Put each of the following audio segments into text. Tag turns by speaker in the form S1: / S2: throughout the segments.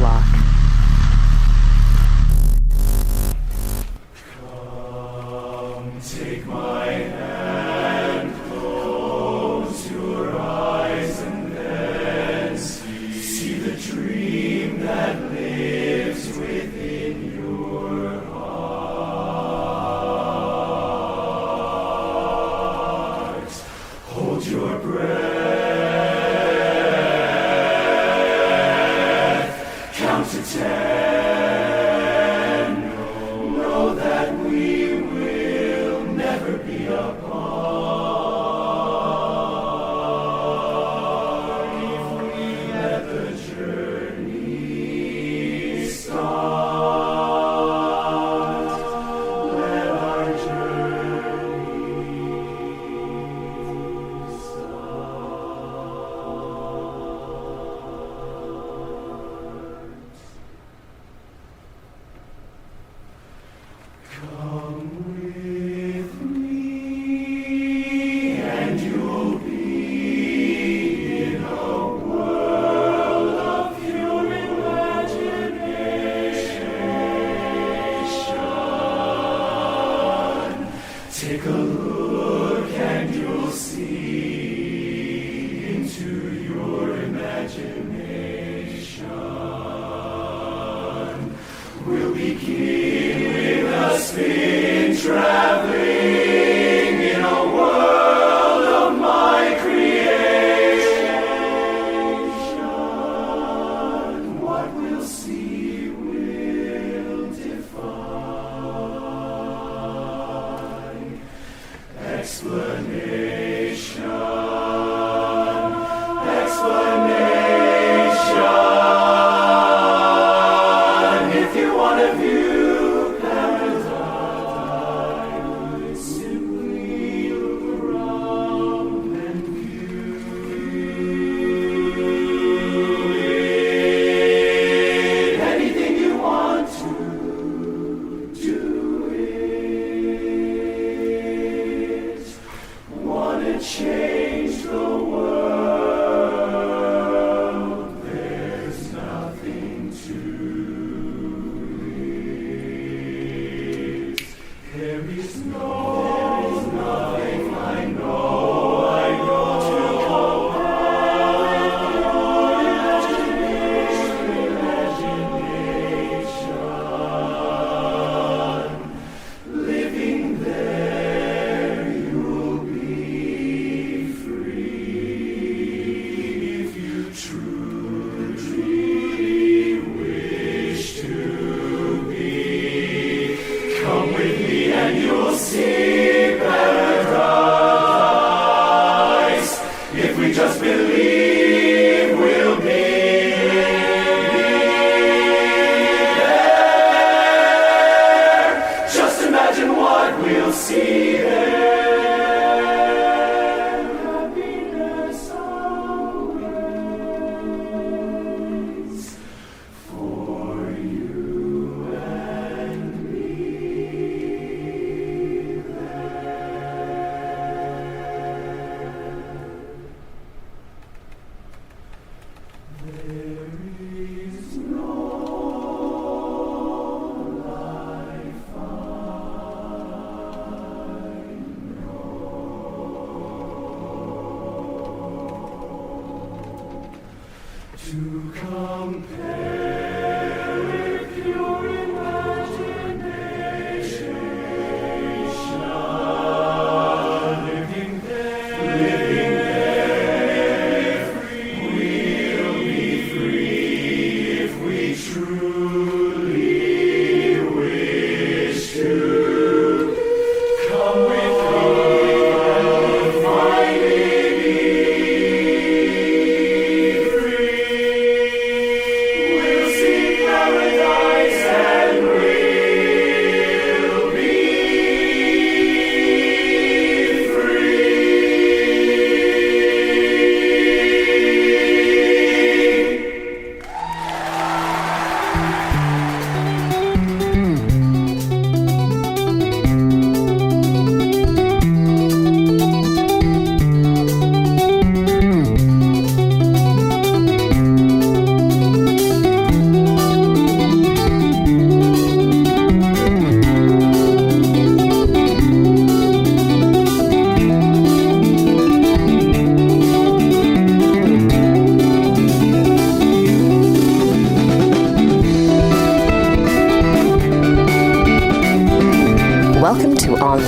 S1: Blacque.
S2: Come, take my hand, close your eyes, and then see the dream that lives within your heart. Hold your breath, count to 10. Know that we will never be apart. If we let the journey start, let our journey start. Come with me, and you'll be in a world of pure imagination. Take a look, and you'll see into your imagination. We'll begin with a spin, traveling in a world of my creation. What we'll see will defy explanation. If you want to view paradise, simply look around and view it. Anything you want to do it. Want to change the world? There's nothing to it. There is nothing I know to compare imagination. Living there, you'll be free if you truly wish to be. Come with me and you'll see paradise. If we just believe, we'll be there. Just imagine what we'll see there. Happiness always for you and me there. There is no life I know to compare with pure imagination. Living there, we'll be free if we truly wish to. Come with me and finally be free.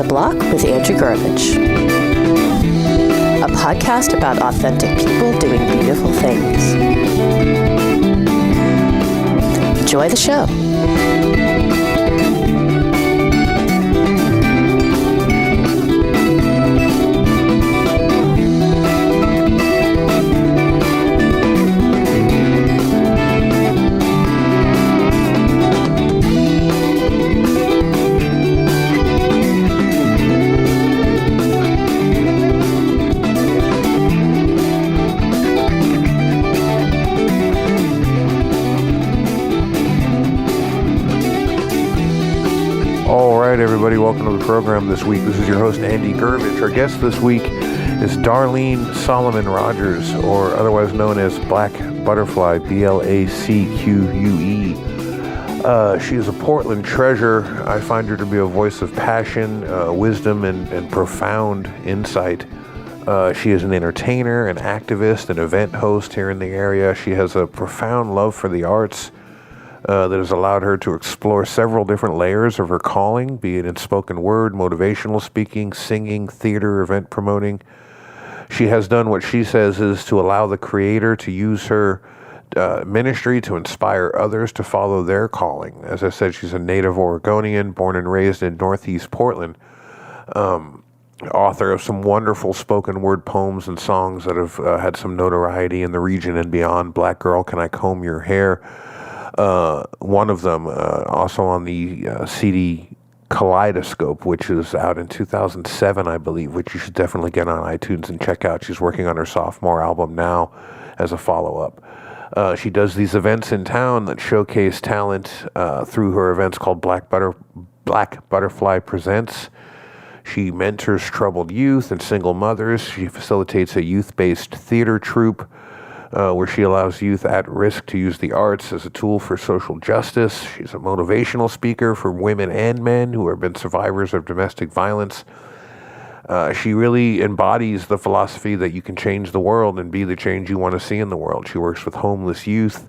S1: Blacque with Andrew Gurvich, a podcast about authentic people doing beautiful things. Enjoy the show.
S3: Everybody, welcome to the program this week. This is your host, Andy Gurvich. Our guest this week is Darlene Solomon Rogers, or otherwise known as Blacque Butterfly, Blacque. She is a Portland treasure. I find her to be a voice of passion, wisdom, and profound insight. She is an entertainer, an activist, an event host here in the area. She has a profound love for the arts that has allowed her to explore several different layers of her calling, be it in spoken word, motivational speaking, singing, theater, event promoting. She has done what she says is to allow the Creator to use her ministry to inspire others to follow their calling. As I said, she's a native Oregonian, born and raised in Northeast Portland. Author of some wonderful spoken word poems and songs that have had some notoriety in the region and beyond. Black Girl, Can I Comb Your Hair? One of them also on the CD Kaleidoscope, which is out in 2007, I believe, which you should definitely get on iTunes and check out. She's working on her sophomore album now as a follow-up. She does these events in town that showcase talent through her events called Blacque Butterfly Presents. She mentors troubled youth and single mothers. She facilitates a youth-based theater troupe where she allows youth at risk to use the arts as a tool for social justice. She's a motivational speaker for women and men who have been survivors of domestic violence. She really embodies the philosophy that you can change the world and be the change you want to see in the world. She works with homeless youth,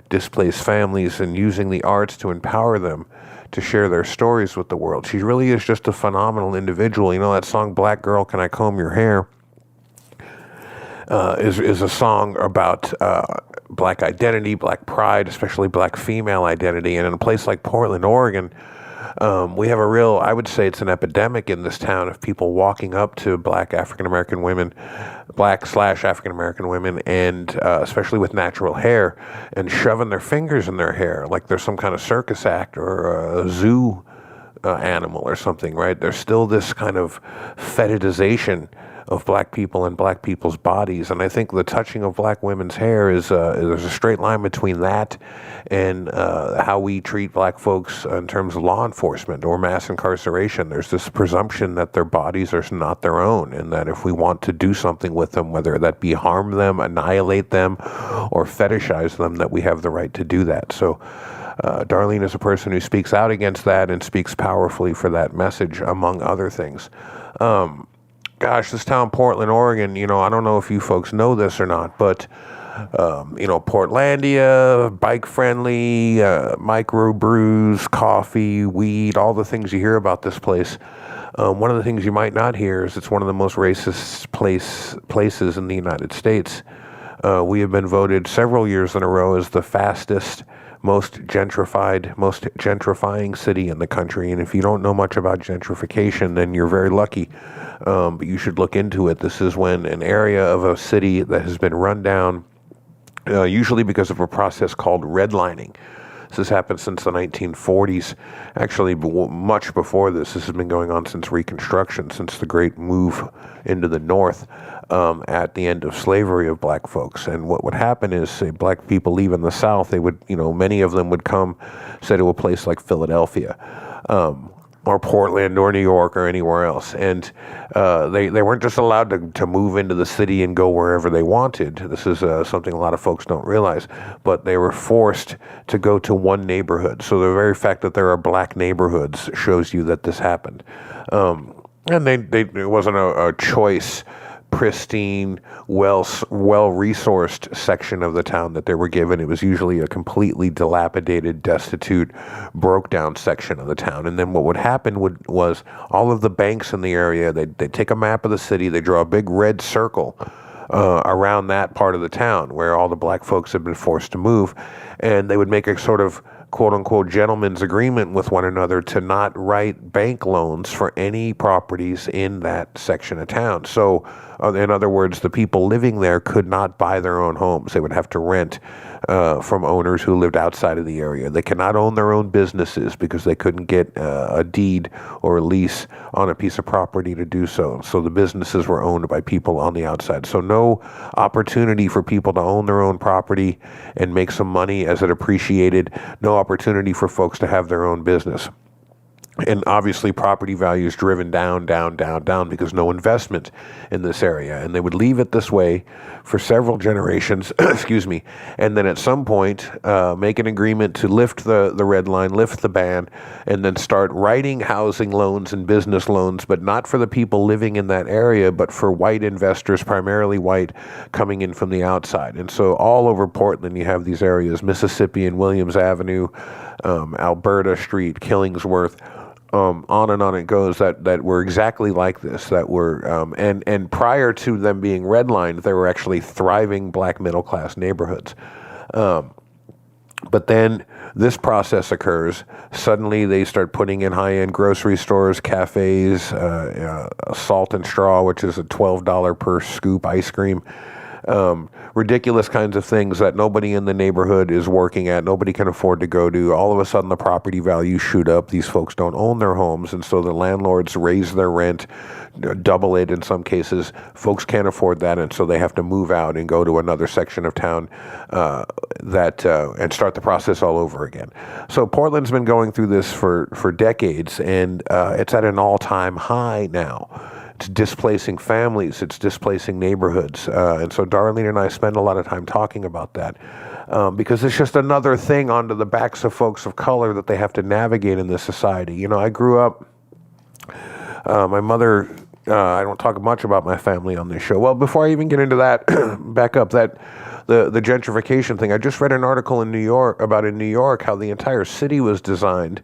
S3: displaced families, and using the arts to empower them to share their stories with the world. She really is just a phenomenal individual. You know that song, Black Girl, Can I Comb Your Hair? Is a song about Black identity, Black pride, especially Black female identity. And in a place like Portland, Oregon, we have I would say it's an epidemic in this town of people walking up to Black African-American women, Black/African-American women, and especially with natural hair, and shoving their fingers in their hair like they're some kind of circus act or a zoo animal or something, right? There's still this kind of fetishization of Black people and Black people's bodies, and I think the touching of Black women's hair is there's a straight line between that and how we treat Black folks in terms of law enforcement or mass incarceration. There's this presumption that their bodies are not their own, and that if we want to do something with them, whether that be harm them, annihilate them, or fetishize them, that we have the right to do that. So Darlene is a person who speaks out against that and speaks powerfully for that message, among other things. Gosh, this town, Portland, Oregon, I don't know if you folks know this or not, but, Portlandia, bike-friendly, microbrews, coffee, weed, all the things you hear about this place. One of the things you might not hear is it's one of the most racist places in the United States. We have been voted several years in a row as the fastest, most gentrifying city in the country. And if you don't know much about gentrification, then you're very lucky. But you should look into it. This is when an area of a city that has been run down, usually because of a process called redlining. This has happened since the 1940s. Actually, much before this has been going on since Reconstruction, since the great move into the North at the end of slavery of Black folks. And what would happen is, say, Black people leaving the South, they would, many of them would come, say, to a place like Philadelphia, or Portland or New York or anywhere else. And they weren't just allowed to move into the city and go wherever they wanted. This is something a lot of folks don't realize. But they were forced to go to one neighborhood. So the very fact that there are Black neighborhoods shows you that this happened. And it wasn't a choice pristine, well-resourced section of the town that they were given. It was usually a completely dilapidated, destitute, broke-down section of the town. And then what would happen was all of the banks in the area, they'd take a map of the city, they draw a big red circle around that part of the town where all the black folks had been forced to move, and they would make a sort of quote-unquote gentleman's agreement with one another to not write bank loans for any properties in that section of town. So, in other words, the people living there could not buy their own homes. They would have to rent from owners who lived outside of the area. They cannot own their own businesses because they couldn't get a deed or a lease on a piece of property to do so. So the businesses were owned by people on the outside. So no opportunity for people to own their own property and make some money as it appreciated. No opportunity for folks to have their own business. And obviously property values driven down because no investment in this area. And they would leave it this way for several generations, excuse me, and then at some point make an agreement to lift the red line, lift the ban, and then start writing housing loans and business loans, but not for the people living in that area, but for white investors, primarily white, coming in from the outside. And so all over Portland, you have these areas, Mississippi and Williams Avenue, Alberta Street, Killingsworth, on and on it goes, that were exactly like this, that were, and prior to them being redlined, they were actually thriving black middle-class neighborhoods. But then this process occurs. Suddenly they start putting in high-end grocery stores, cafes, Salt and Straw, which is a $12 per scoop ice cream. Ridiculous kinds of things that nobody in the neighborhood is working at, nobody can afford to go to. All of a sudden the property values shoot up. These folks don't own their homes, and so the landlords raise their rent, double it in some cases. Folks can't afford that, and so they have to move out and go to another section of town and start the process all over again. So Portland's been going through this for decades, and it's at an all-time high now. It's displacing families, it's displacing neighborhoods. And so Darlene and I spend a lot of time talking about that because it's just another thing onto the backs of folks of color that they have to navigate in this society. You know, I grew up, my mother, I don't talk much about my family on this show. Well, before I even get into that, back up, that the gentrification thing, I just read an article in New York how the entire city was designed,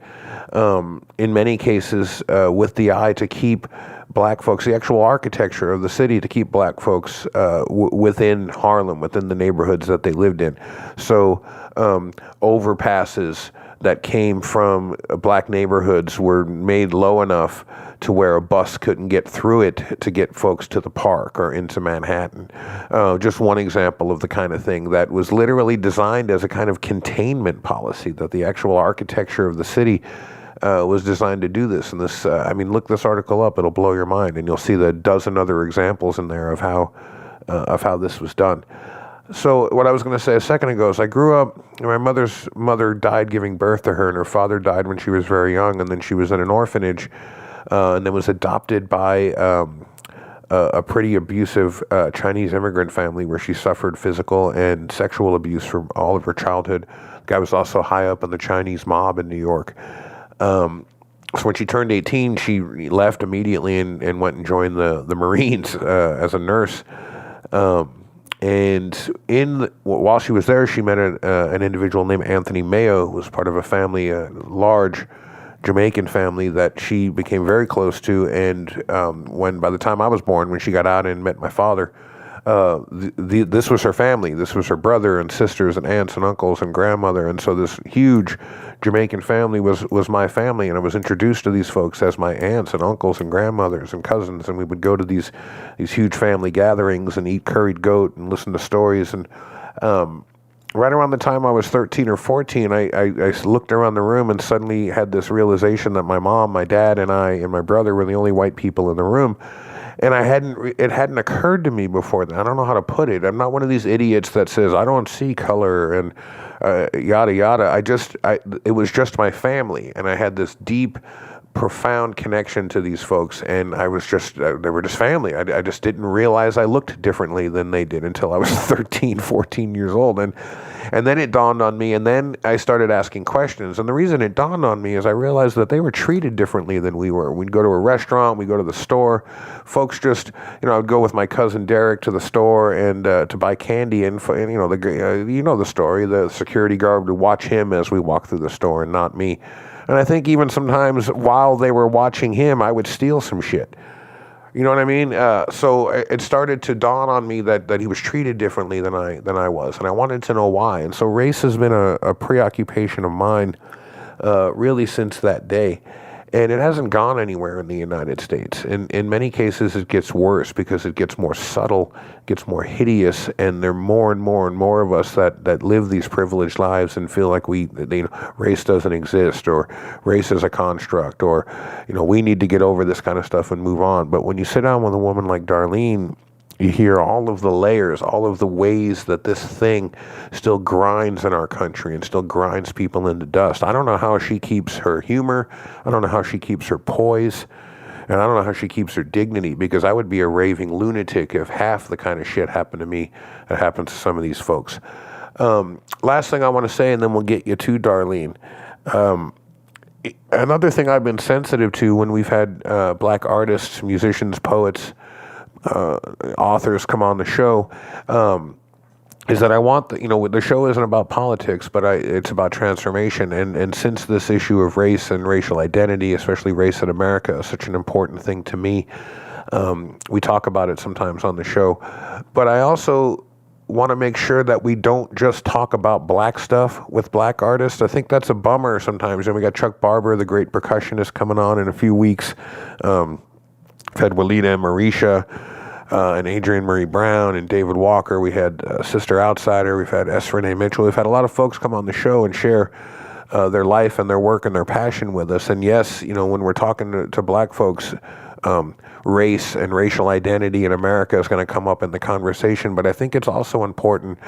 S3: in many cases, with the eye to keep black folks, the actual architecture of the city, to keep black folks within Harlem, within the neighborhoods that they lived in. So overpasses that came from black neighborhoods were made low enough to where a bus couldn't get through it to get folks to the park or into Manhattan. Just one example of the kind of thing that was literally designed as a kind of containment policy, that the actual architecture of the city was designed to do this. And this, look this article up; it'll blow your mind, and you'll see the dozen other examples in there of how this was done. So what I was going to say a second ago is I grew up, my mother's mother died giving birth to her, and her father died when she was very young, and then she was in an orphanage, and then was adopted by a pretty abusive Chinese immigrant family where she suffered physical and sexual abuse for all of her childhood. The guy was also high up in the Chinese mob in New York. So when she turned 18, she left immediately and went and joined the Marines as a nurse. While she was there, she met an individual named Anthony Mayo, who was part of a family, a large Jamaican family that she became very close to. And by the time I was born, when she got out and met my father, this was her family. This was her brother and sisters and aunts and uncles and grandmother. And so this huge Jamaican family was my family, and I was introduced to these folks as my aunts and uncles and grandmothers and cousins, and we would go to these huge family gatherings and eat curried goat and listen to stories. And right around the time I was 13 or 14, I looked around the room and suddenly had this realization that my mom, my dad, and I and my brother were the only white people in the room. And it hadn't occurred to me before then. I don't know how to put it. I'm not one of these idiots that says, I don't see color and yada, yada. It was just my family. And I had this deep profound connection to these folks, and I was just, they were just family. I just didn't realize I looked differently than they did until I was 13, 14 years old. And then it dawned on me, and then I started asking questions. And the reason it dawned on me is I realized that they were treated differently than we were. We'd go to a restaurant, we'd go to the store. Folks just, I would go with my cousin Derek to the store and to buy candy, and the story. The security guard would watch him as we walked through the store and not me. And I think even sometimes while they were watching him, I would steal some shit. You know what I mean? So it started to dawn on me that he was treated differently than I was, and I wanted to know why. And so race has been a preoccupation of mine really since that day. And it hasn't gone anywhere in the United States. In many cases, it gets worse because it gets more subtle, gets more hideous, and there are more and more and more of us that live these privileged lives and feel like race doesn't exist, or race is a construct, or we need to get over this kind of stuff and move on. But when you sit down with a woman like Darlene, you hear all of the layers, all of the ways that this thing still grinds in our country and still grinds people into dust. I don't know how she keeps her humor. I don't know how she keeps her poise. And I don't know how she keeps her dignity, because I would be a raving lunatic if half the kind of shit happened to me that happens to some of these folks. Last thing I want to say, and then we'll get you to Darlene. Another thing I've been sensitive to when we've had black artists, musicians, poets, authors come on the show, is that I want the show isn't about politics, but it's about transformation. And since this issue of race and racial identity, especially race in America, is such an important thing to me, we talk about it sometimes on the show. But I also want to make sure that we don't just talk about black stuff with black artists. I think that's a bummer sometimes. And we got Chuck Barber, the great percussionist, coming on in a few weeks. We've had Walida and Marisha, and Adrienne Marie Brown and David Walker. We had Sister Outsider. We've had S. Renee Mitchell. We've had a lot of folks come on the show and share their life and their work and their passion with us. And yes, when we're talking to black folks, race and racial identity in America is going to come up in the conversation. But I think it's also important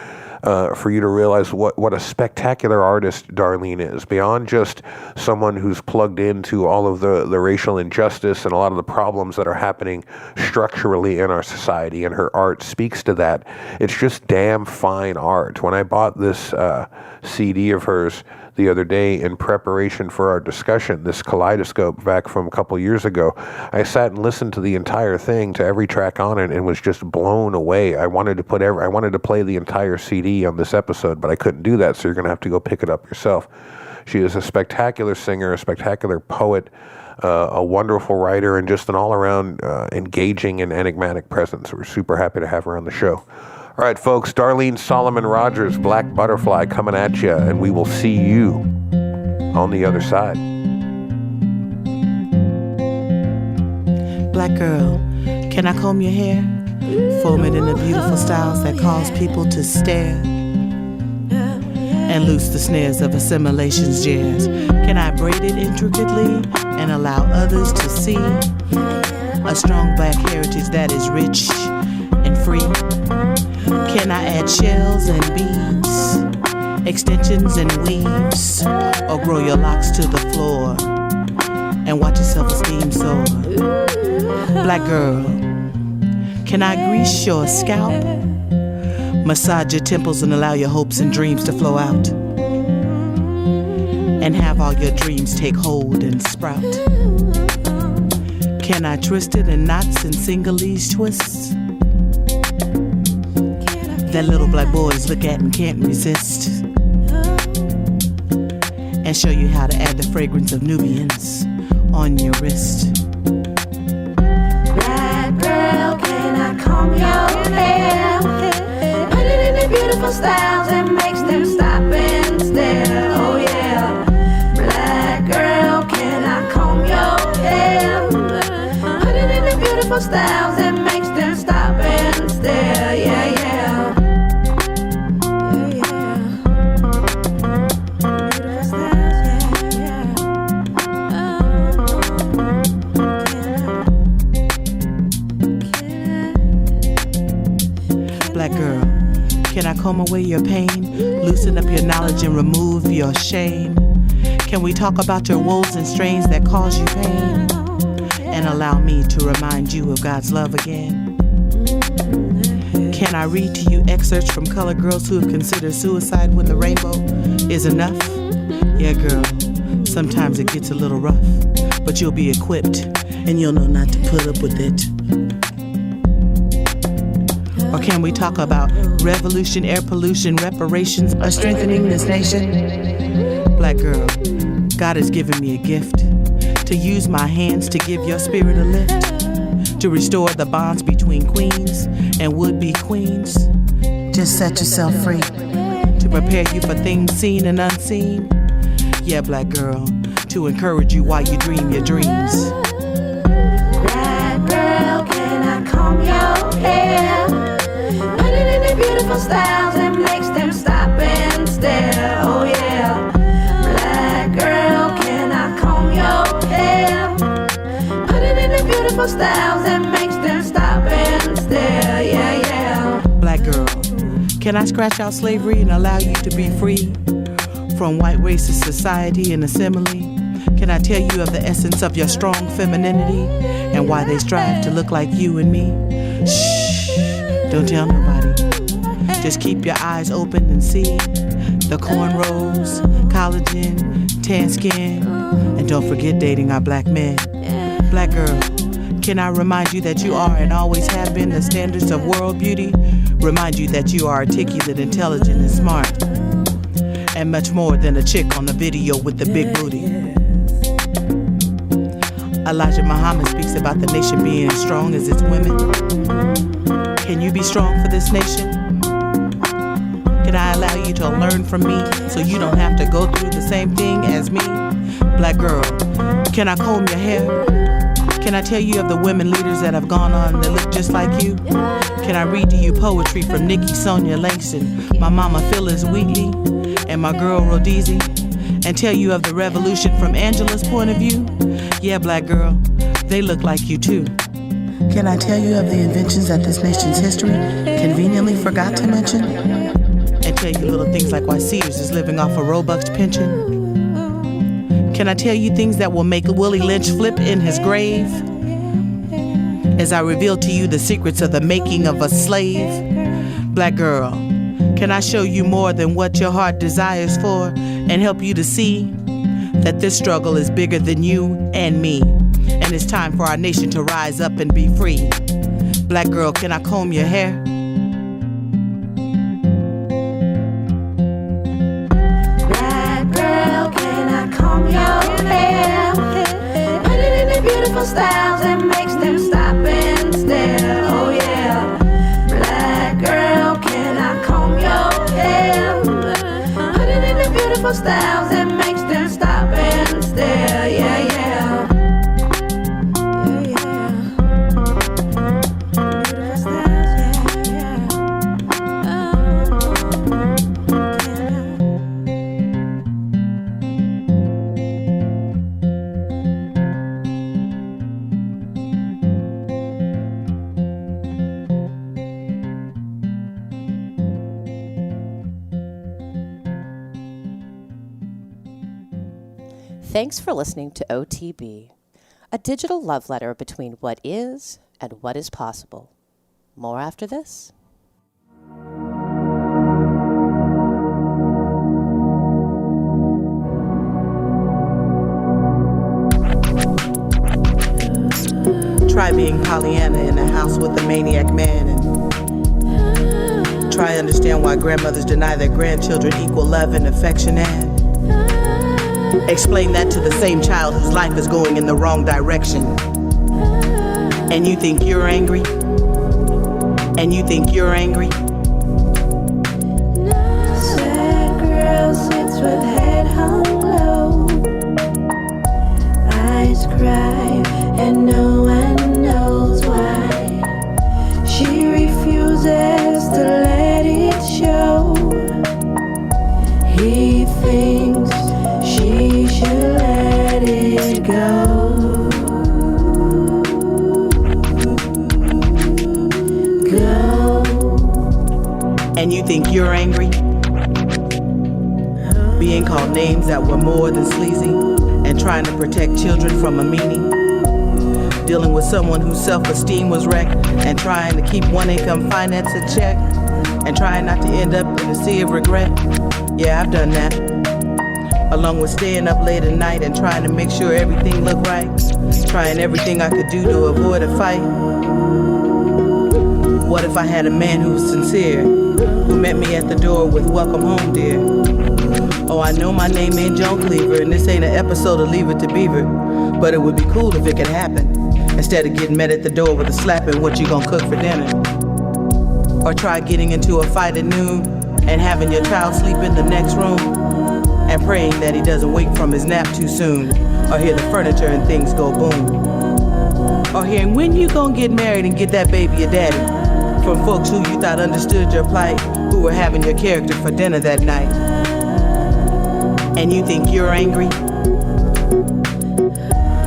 S3: for you to realize what a spectacular artist Darlene is, beyond just someone who's plugged into all of the racial injustice and a lot of the problems that are happening structurally in our society, and her art speaks to that. It's just damn fine art. When I bought this CD of hers the other day in preparation for our discussion, this Kaleidoscope back from a couple years ago, I sat and listened to the entire thing, to every track on it, and was just blown away. I wanted to play the entire CD on this episode, but I couldn't do that, so you're going to have to go pick it up yourself. She is a spectacular singer, a spectacular poet, a wonderful writer, and just an all-around engaging and enigmatic presence. We're super happy to have her on the show. All right, folks, Darlene Solomon Rogers, Black Butterfly, coming at you, and we will see you on the other side.
S4: Black girl, can I comb your hair? Form it in the beautiful styles that cause people to stare, and loose the snares of assimilation's jazz. Can I braid it intricately and allow others to see a strong black heritage that is rich and free? Can I add shells and beads, extensions and weaves, or grow your locks to the floor and watch your self-esteem soar? Black girl, can I grease your scalp, massage your temples and allow your hopes and dreams to flow out, and have all your dreams take hold and sprout? Can I twist it in knots and singleese twists that little black boys look at and can't resist, and show you how to add the fragrance of Nubians on your wrist?
S5: Black girl, can I comb your hair? Put it in the beautiful styles and makes them stop and stare. Oh yeah. Black girl, can I comb your hair? Put it in the beautiful styles and makes them stop and stare. Yeah, yeah. Can I comb away your pain, loosen up your knowledge and remove your shame?
S4: Can we talk about your woes and strains that cause you pain? And allow me to remind you of God's love again. Can I read to you excerpts from colored girls who have considered suicide when the rainbow is enough? Yeah, girl, sometimes it gets a little rough, but you'll be equipped and you'll know not to put up with it. Or can we talk about revolution, air pollution, reparations, or strengthening this nation? Black girl, God has given me a gift to use my hands to give your spirit a lift, to restore the bonds between queens and would-be queens. Just set yourself free to prepare you for things seen and unseen. Yeah, black girl, to encourage you while you dream your dreams.
S5: Black girl, can I comb your hair? Put it in the beautiful styles and makes them stop and stare. Oh yeah. Black girl, can I comb your hair? Put it in the beautiful styles and makes them stop and stare. Yeah, yeah.
S4: Black girl, can I scratch out slavery and allow you to be free from white racist society and assembly? Can I tell you of the essence of your strong femininity and why they strive to look like you and me? Shh, don't tell nobody. Just keep your eyes open and see the cornrows, collagen, tan skin, and don't forget dating our black men. Black girl, can I remind you that you are and always have been the standards of world beauty? Remind you that you are articulate, intelligent, and smart, and much more than a chick on the video with the big booty. Elijah Muhammad speaks about the nation being as strong as its women. Can you be strong for this nation? Can I allow you to learn from me so you don't have to go through the same thing as me? Black girl, can I comb your hair? Can I tell you of the women leaders that have gone on that look just like you? Can I read to you poetry from Nikki Sonia Langston, my mama Phyllis Wheatley, and my girl Rhodesi, and tell you of the revolution from Angela's point of view? Yeah, black girl, they look like you too. Can I tell you of the inventions that this nation's history conveniently forgot to mention? And tell you little things like why Sears is living off a Robux pension? Can I tell you things that will make Willie Lynch flip in his grave? As I reveal to you the secrets of the making of a slave? Black girl, can I show you more than what your heart desires for and help you to see that this struggle is bigger than you and me, and it's time for our nation to rise up and be free? Black girl, can I comb your hair?
S5: Black girl, can I comb your hair? Put it in the beautiful styles and makes them stop and stare. Oh yeah. Black girl, can I comb your hair? Put it in the beautiful styles and makes them stop and stare. Yeah, yeah.
S1: Thanks for listening to OTB, a digital love letter between what is and what is possible. More after this.
S4: Try being Pollyanna in a house with a maniac man, and try understand why grandmothers deny their grandchildren equal love and affection, and explain that to the same child whose life is going in the wrong direction. And you think you're angry? And you think you're angry?
S5: Sad girl sits with head hung low, eyes cry and no one knows why. She refuses to let it show. He thinks she should let it go.
S4: And you think you're angry? Being called names that were more than sleazy, and trying to protect children from a meanie. Dealing with someone whose self-esteem was wrecked, and trying to keep one income finance in check, and trying not to end up in a sea of regret. Yeah, I've done that. Along with staying up late at night and trying to make sure everything looked right, trying everything I could do to avoid a fight. What if I had a man who was sincere, who met me at the door with "Welcome home, dear"? Oh, I know my name ain't Joan Cleaver, and this ain't an episode of Leave It to Beaver, but it would be cool if it could happen, instead of getting met at the door with a slap and "What you gonna cook for dinner?" Or try getting into a fight at noon and having your child sleep in the next room and praying that he doesn't wake from his nap too soon, or hear the furniture and things go boom. Or hearing "When you gonna get married and get that baby a daddy?" from folks who you thought understood your plight, who were having your character for dinner that night. And you think you're angry?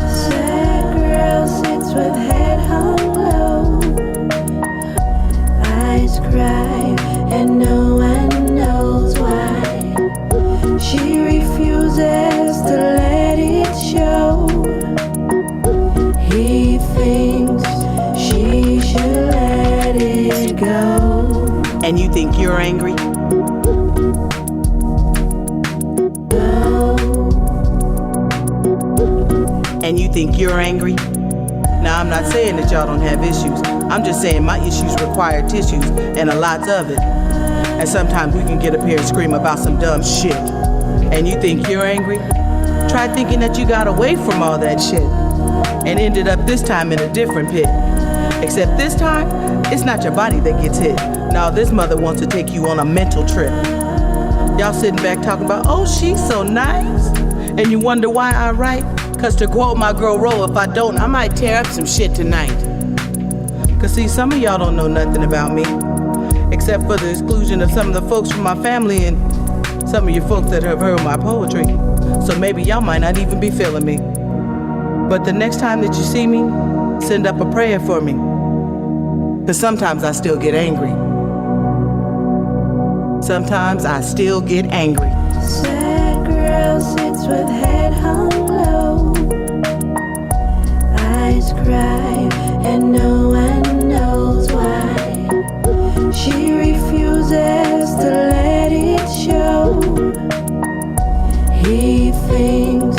S5: Sad girl sits with head hung low, eyes cry, and no one knows why. She refuses to let it show. He thinks she should let it go.
S4: And you think you're angry? And you think you're angry? Now, I'm not saying that y'all don't have issues. I'm just saying my issues require tissues, and a lot of it. And sometimes we can get up here and scream about some dumb shit. And you think you're angry? Try thinking that you got away from all that shit and ended up this time in a different pit. Except this time, it's not your body that gets hit. Now this mother wants to take you on a mental trip. Y'all sitting back talking about, "Oh, she's so nice." And you wonder why I write? Cause to quote my girl Ro, if I don't, I might tear up some shit tonight. Cause see, some of y'all don't know nothing about me, except for the exclusion of some of the folks from my family and some of you folks that have heard my poetry. So maybe y'all might not even be feeling me. But the next time that you see me, send up a prayer for me. Cause sometimes I still get angry. Sometimes I still get angry.
S5: Sad girl sits with head hung low, eyes cry, and no one knows why. She refuses to let it show. He thinks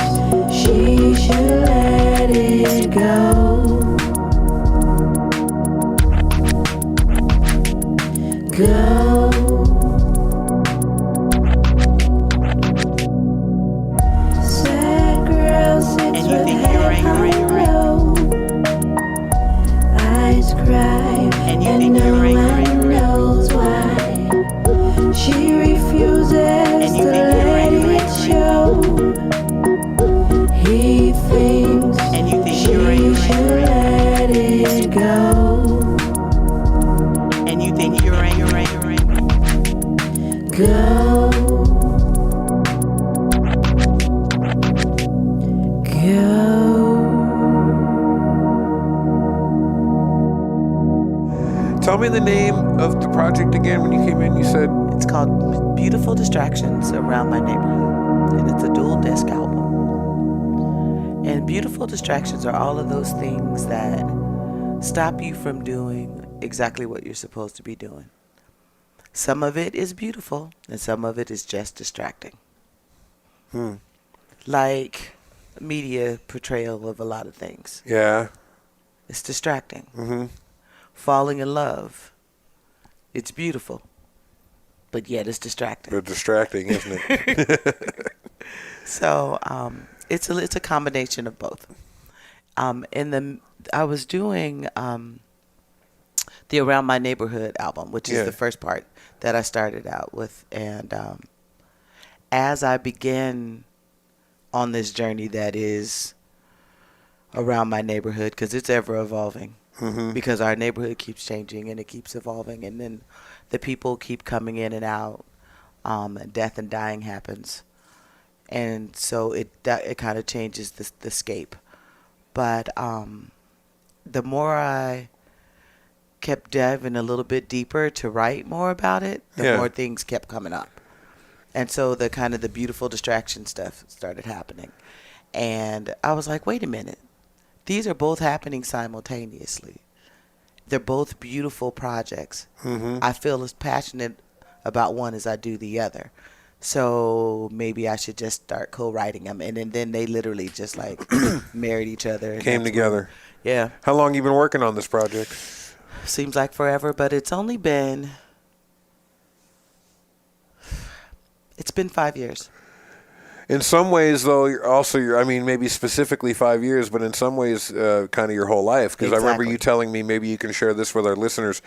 S5: she should let it go. Go. Sad girl sits with head hung low, eyes cry, and no one knows why. She refuses to let it show. He thinks she should let it go.
S4: And you think you're angry?
S5: Go.
S3: Tell me the name of the project again. When you came in, you said
S4: It's called Beautiful Distractions Around My Neighborhood, and it's a dual disc album. And beautiful distractions are all of those things that stop you from doing exactly what you're supposed to be doing. Some of it is beautiful, and some of it is just distracting. Like media portrayal of a lot of things.
S3: yeah.
S4: It's distracting. Falling in love. It's beautiful, but yet it's distracting.
S3: But distracting, isn't it?
S4: So it's a combination of both. I was doing the Around My Neighborhood album, which is the first part that I started out with, and as I began on this journey that is around my neighborhood, because it's ever evolving, because our neighborhood keeps changing and it keeps evolving, and then the people keep coming in and out, and death and dying happens. And so it kind of changes the scape. But the more I kept diving a little bit deeper to write more about it, the more things kept coming up. And so the kind of the beautiful distraction stuff started happening. And I was like, wait a minute. These are both happening simultaneously. They're both beautiful projects. I feel as passionate about one as I do the other. So maybe I should just start co-writing them. And then they literally just like married each other.
S3: Came together.
S4: Yeah.
S3: How long you been working on this project?
S4: Seems like forever, but it's been 5 years.
S3: In some ways, though, I mean, maybe specifically 5 years, but in some ways, kind of your whole life. Because I remember you telling me, maybe you can share this with our listeners.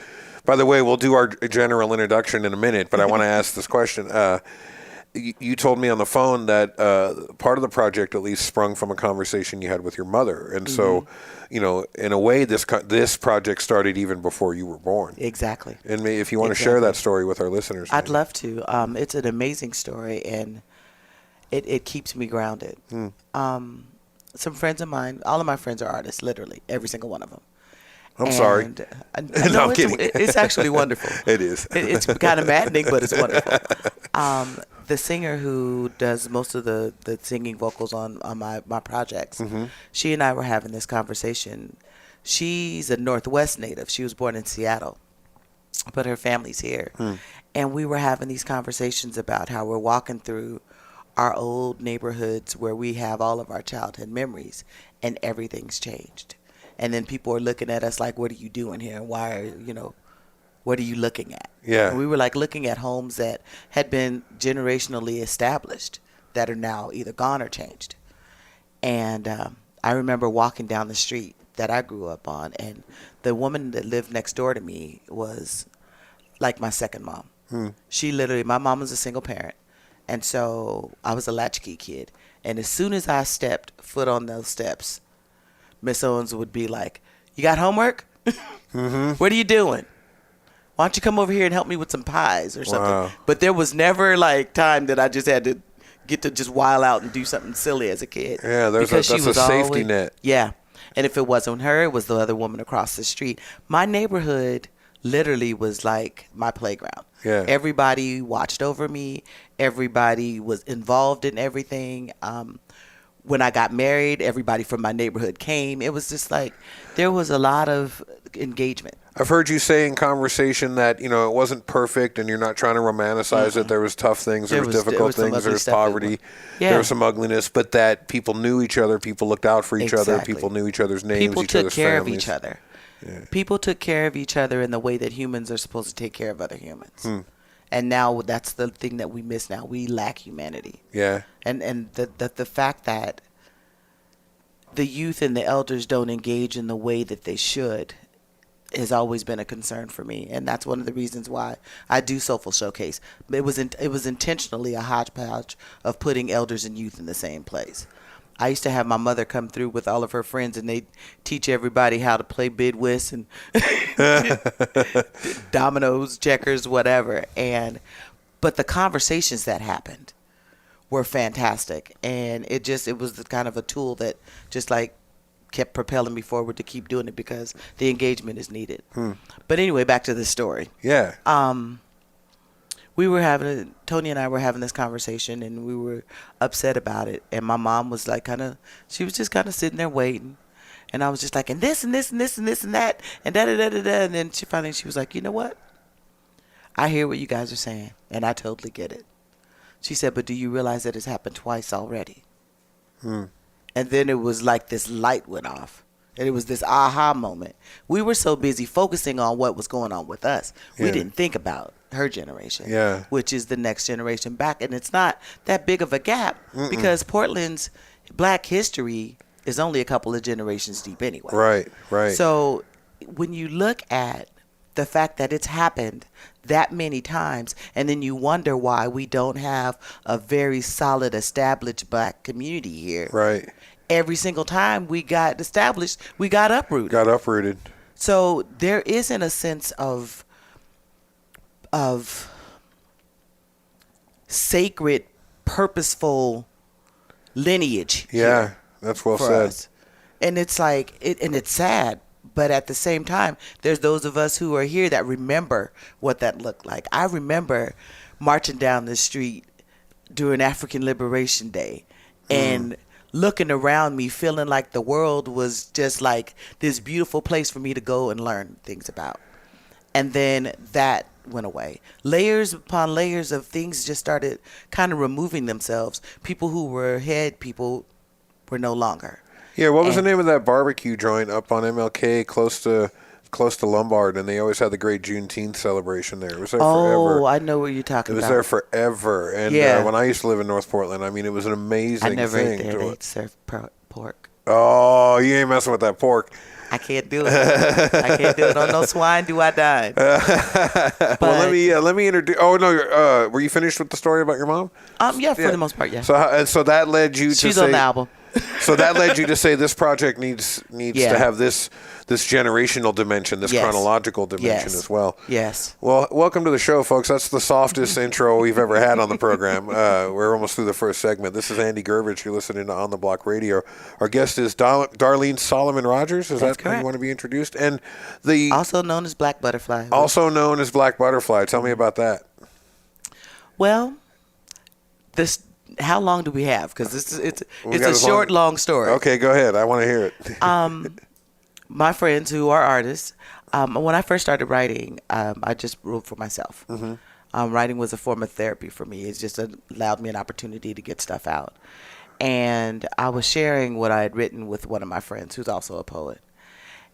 S3: By the way, we'll do our general introduction in a minute, but I want to ask this question. You told me on the phone that part of the project at least sprung from a conversation you had with your mother. And so, you know, in a way, this project started even before you were born.
S4: Exactly.
S3: And if you want to share that story with our listeners.
S4: I'd love to. It's an amazing story, and it keeps me grounded. Some friends of mine, all of my friends are artists, literally, every single one of them.
S3: I'm sorry.
S4: No, I'm kidding. It's actually wonderful.
S3: It is.
S4: It's kind of maddening, but it's wonderful. The singer who does most of the singing vocals on my projects, she and I were having this conversation. She's a Northwest native. She was born in Seattle, but her family's here. And we were having these conversations about how we're walking through our old neighborhoods where we have all of our childhood memories, and everything's changed. And then people are looking at us like, what are you doing here? Why what are you looking at?
S3: Yeah.
S4: And we were like looking at homes that had been generationally established that are now either gone or changed. And I remember walking down the street that I grew up on, and the woman that lived next door to me was like my second mom. She literally, my mom was a single parent. And so I was a latchkey kid. And as soon as I stepped foot on those steps, Miss Owens would be like, you got homework? What are you doing? Why don't you come over here and help me with some pies or something?
S3: Wow.
S4: But there was never like time that I just had to get to just wild out and do something silly as a kid.
S3: Yeah, that's a safety net.
S4: Yeah. And if it wasn't her, it was the other woman across the street. My neighborhood literally was like my playground.
S3: Yeah.
S4: Everybody watched over me. Everybody was involved in everything. When I got married, everybody from my neighborhood came. It was just like there was a lot of engagement.
S3: I've heard you say in conversation that, you know, it wasn't perfect and you're not trying to romanticize it. There was tough things, there was difficult things, there was poverty, there was some ugliness, but that people knew each other, people looked out for each other, people knew each other's names,
S4: people
S3: each other's
S4: took care
S3: families.
S4: of each other. Yeah. People took care of each other in the way that humans are supposed to take care of other humans. And now that's the thing that we miss now. We lack humanity.
S3: Yeah.
S4: And the fact that the youth and the elders don't engage in the way that they should has always been a concern for me, and that's one of the reasons why I do Soulful Showcase. It was intentionally a hodgepodge of putting elders and youth in the same place. I used to have my mother come through with all of her friends, and they teach everybody how to play bid whist and dominoes, checkers, whatever. But the conversations that happened were fantastic, and it was the kind of a tool that just like kept propelling me forward to keep doing it because the engagement is needed. But anyway, back to this story.
S3: Yeah.
S4: Tony and I were having this conversation, and we were upset about it. And my mom was like she was just kind of sitting there waiting. And I was just like, and this and this and this and this and that and da-da-da-da-da. And then she was like, you know what? I hear what you guys are saying, and I totally get it. She said, but do you realize that it's happened twice already? And then it was like this light went off. And it was this aha moment. We were so busy focusing on what was going on with us. We didn't think about her generation, which is the next generation back. And it's not that big of a gap because Portland's Black history is only a couple of generations deep anyway.
S3: Right.
S4: So when you look at the fact that it's happened that many times, and then you wonder why we don't have a very solid established Black community here.
S3: Right.
S4: Every single time we got established, we got uprooted. So there isn't a sense of sacred, purposeful lineage.
S3: Yeah, that's well said.
S4: Us. And it's like, and it's sad, but at the same time, there's those of us who are here that remember what that looked like. I remember marching down the street during African Liberation Day and looking around me, feeling like the world was just like this beautiful place for me to go and learn things about. And then that went away. Layers upon layers of things just started kind of removing themselves. People who were head people were no longer.
S3: Yeah, what was the name of that barbecue joint up on MLK close to Lombard? And they always had the great Juneteenth celebration there. It was there forever.
S4: Oh, I know what you're talking about.
S3: It was there forever. And when I used to live in North Portland, I mean, it was an amazing thing.
S4: I never ate there. They served pork.
S3: Oh, you ain't messing with that pork.
S4: I can't do it. I can't do it. On no swine do I dine.
S3: Well, let me introduce. Oh no, were you finished with the story about your mom?
S4: Yeah, for the most part, yeah.
S3: So that led you to
S4: She's
S3: say,
S4: on the album.
S3: So that led you to say this project needs to have this generational dimension, this chronological dimension as well.
S4: Yes.
S3: Well, welcome to the show, folks. That's the softest intro we've ever had on the program. We're almost through the first segment. This is Andy Gervich. You're listening to On the Block Radio. Our guest is Darlene Solomon Rogers. Is that how you want to be introduced? And
S4: also known as Black Butterfly.
S3: Also known as Black Butterfly. Tell me about that.
S4: Well, how long do we have? Because it's a short, long story.
S3: Okay, go ahead. I want to hear it.
S4: My friends who are artists, when I first started writing, I just wrote for myself. Mm-hmm. Writing was a form of therapy for me. It just allowed me an opportunity to get stuff out. And I was sharing what I had written with one of my friends who's also a poet.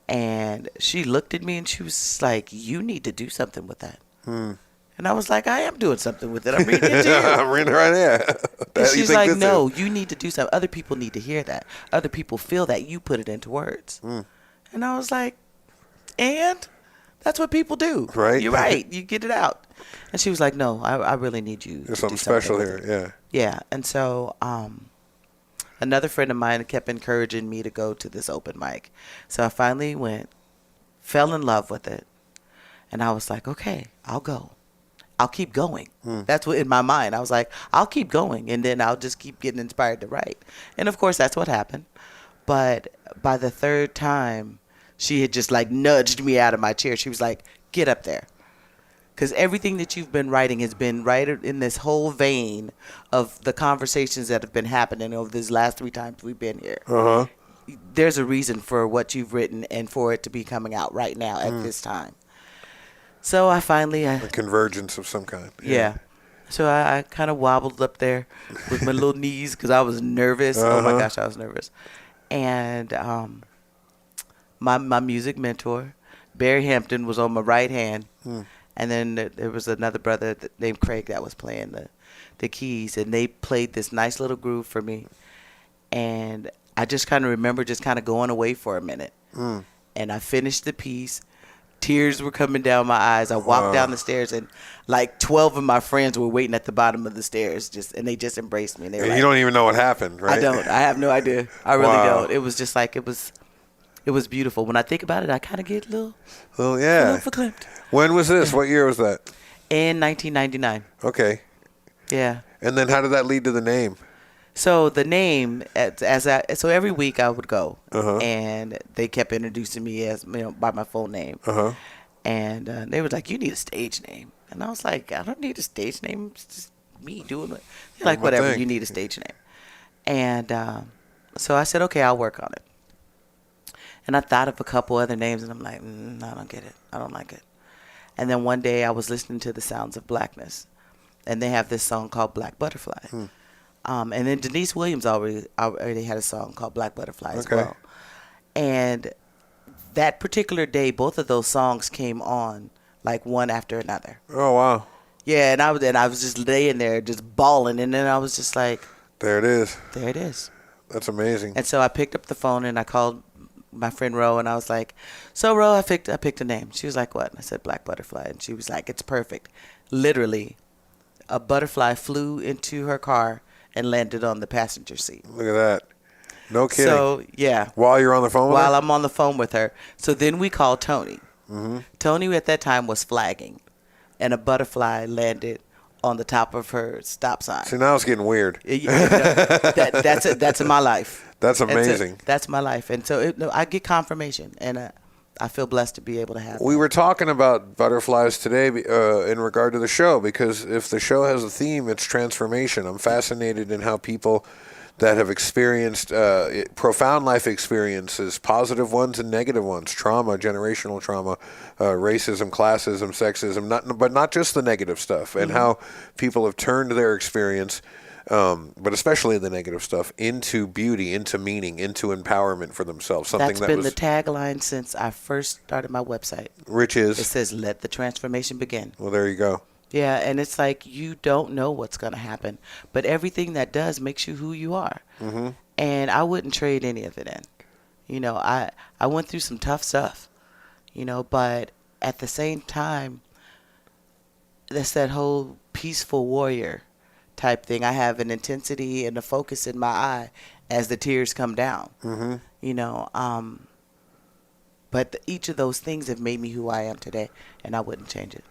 S4: And she looked at me and she was like, "You need to do something with that." And I was like, "I am doing something with it. I'm reading it to you."
S3: I'm reading it right here.
S4: And she's like, "No, you need to do something. Other people need to hear that. Other people feel that. You put it into words." And I was like, "And that's what people do.
S3: Right?
S4: You're right. You get it out." And she was like, "No, I really need you.
S3: There's something special here." Yeah.
S4: Yeah. And so another friend of mine kept encouraging me to go to this open mic. So I finally went, fell in love with it. And I was like, "Okay, I'll go. I'll keep going." That's what in my mind. I was like, I'll keep going, and then I'll just keep getting inspired to write. And of course, that's what happened. But by the third time, she had just like nudged me out of my chair. She was like, "Get up there." Because everything that you've been writing has been right in this whole vein of the conversations that have been happening over these last 3 times we've been here.
S3: Uh-huh.
S4: There's a reason for what you've written and for it to be coming out right now at this time. So I finally...
S3: a convergence of some kind.
S4: Yeah. So I kind of wobbled up there with my little knees because I was nervous. Oh, my gosh, I was nervous. And my music mentor, Barry Hampton, was on my right hand. And then there was another brother named Craig that was playing the keys. And they played this nice little groove for me. And I just kind of remember just kind of going away for a minute. And I finished the piece. Tears were coming down my eyes. I walked down the stairs, and like 12 of my friends were waiting at the bottom of the stairs, and they just embraced me. And they were
S3: you
S4: like,
S3: don't even know what happened, right?
S4: I don't. I have no idea. I really don't. It was just like it was beautiful. When I think about it, I kind of get a little verklempt.
S3: When was this? What year was that?
S4: In 1999.
S3: Okay.
S4: Yeah.
S3: And then how did that lead to the name?
S4: So the name, so every week I would go, and they kept introducing me as by my full name, and they were like, "You need a stage name," and I was like, "I don't need a stage name. It's just me doing it." They're like, "Whatever, you need a stage name," and so I said, "Okay, I'll work on it." And I thought of a couple other names, and I'm like, "I don't get it. I don't like it." And then one day I was listening to the Sounds of Blackness, and they have this song called Black Butterfly. And then Denise Williams already had a song called Black Butterfly as well. And that particular day, both of those songs came on like one after another.
S3: Oh, wow.
S4: Yeah, and I was just laying there just bawling. And then I was just like,
S3: there it is.
S4: There it is.
S3: That's amazing.
S4: And so I picked up the phone and I called my friend Ro, and I was like, "So Ro, I picked a name." She was like, "What?" And I said, "Black Butterfly." And she was like, "It's perfect." Literally, a butterfly flew into her car and landed on the passenger seat.
S3: Look at that. No kidding.
S4: So, yeah.
S3: While you're on the phone with her?
S4: While I'm on the phone with her. So then we called Tony. Tony at that time was flagging, and a butterfly landed on the top of her stop sign.
S3: See, now it's getting weird.
S4: That's in my life.
S3: That's amazing.
S4: That's my life. And so I get confirmation. And I feel blessed to be able to have
S3: We
S4: that.
S3: were talking about butterflies today in regard to the show, because if the show has a theme, it's transformation. I'm fascinated in how people that have experienced profound life experiences, positive ones and negative ones, trauma, generational trauma, racism, classism, sexism, but not just the negative stuff, and how people have turned their experience, but especially the negative stuff, into beauty, into meaning, into empowerment for themselves. Something
S4: That's
S3: that
S4: been
S3: was
S4: the tagline since I first started my website.
S3: Rich
S4: It
S3: is.
S4: says, "Let the transformation begin."
S3: Well, there you go.
S4: Yeah, and it's like you don't know what's going to happen, but everything that does makes you who you are. Mm-hmm. And I wouldn't trade any of it in. You know, I went through some tough stuff, you know, but at the same time, that's that whole peaceful warrior type thing. I have an intensity and a focus in my eye as the tears come down, you know. But each of those things have made me who I am today, and I wouldn't change it.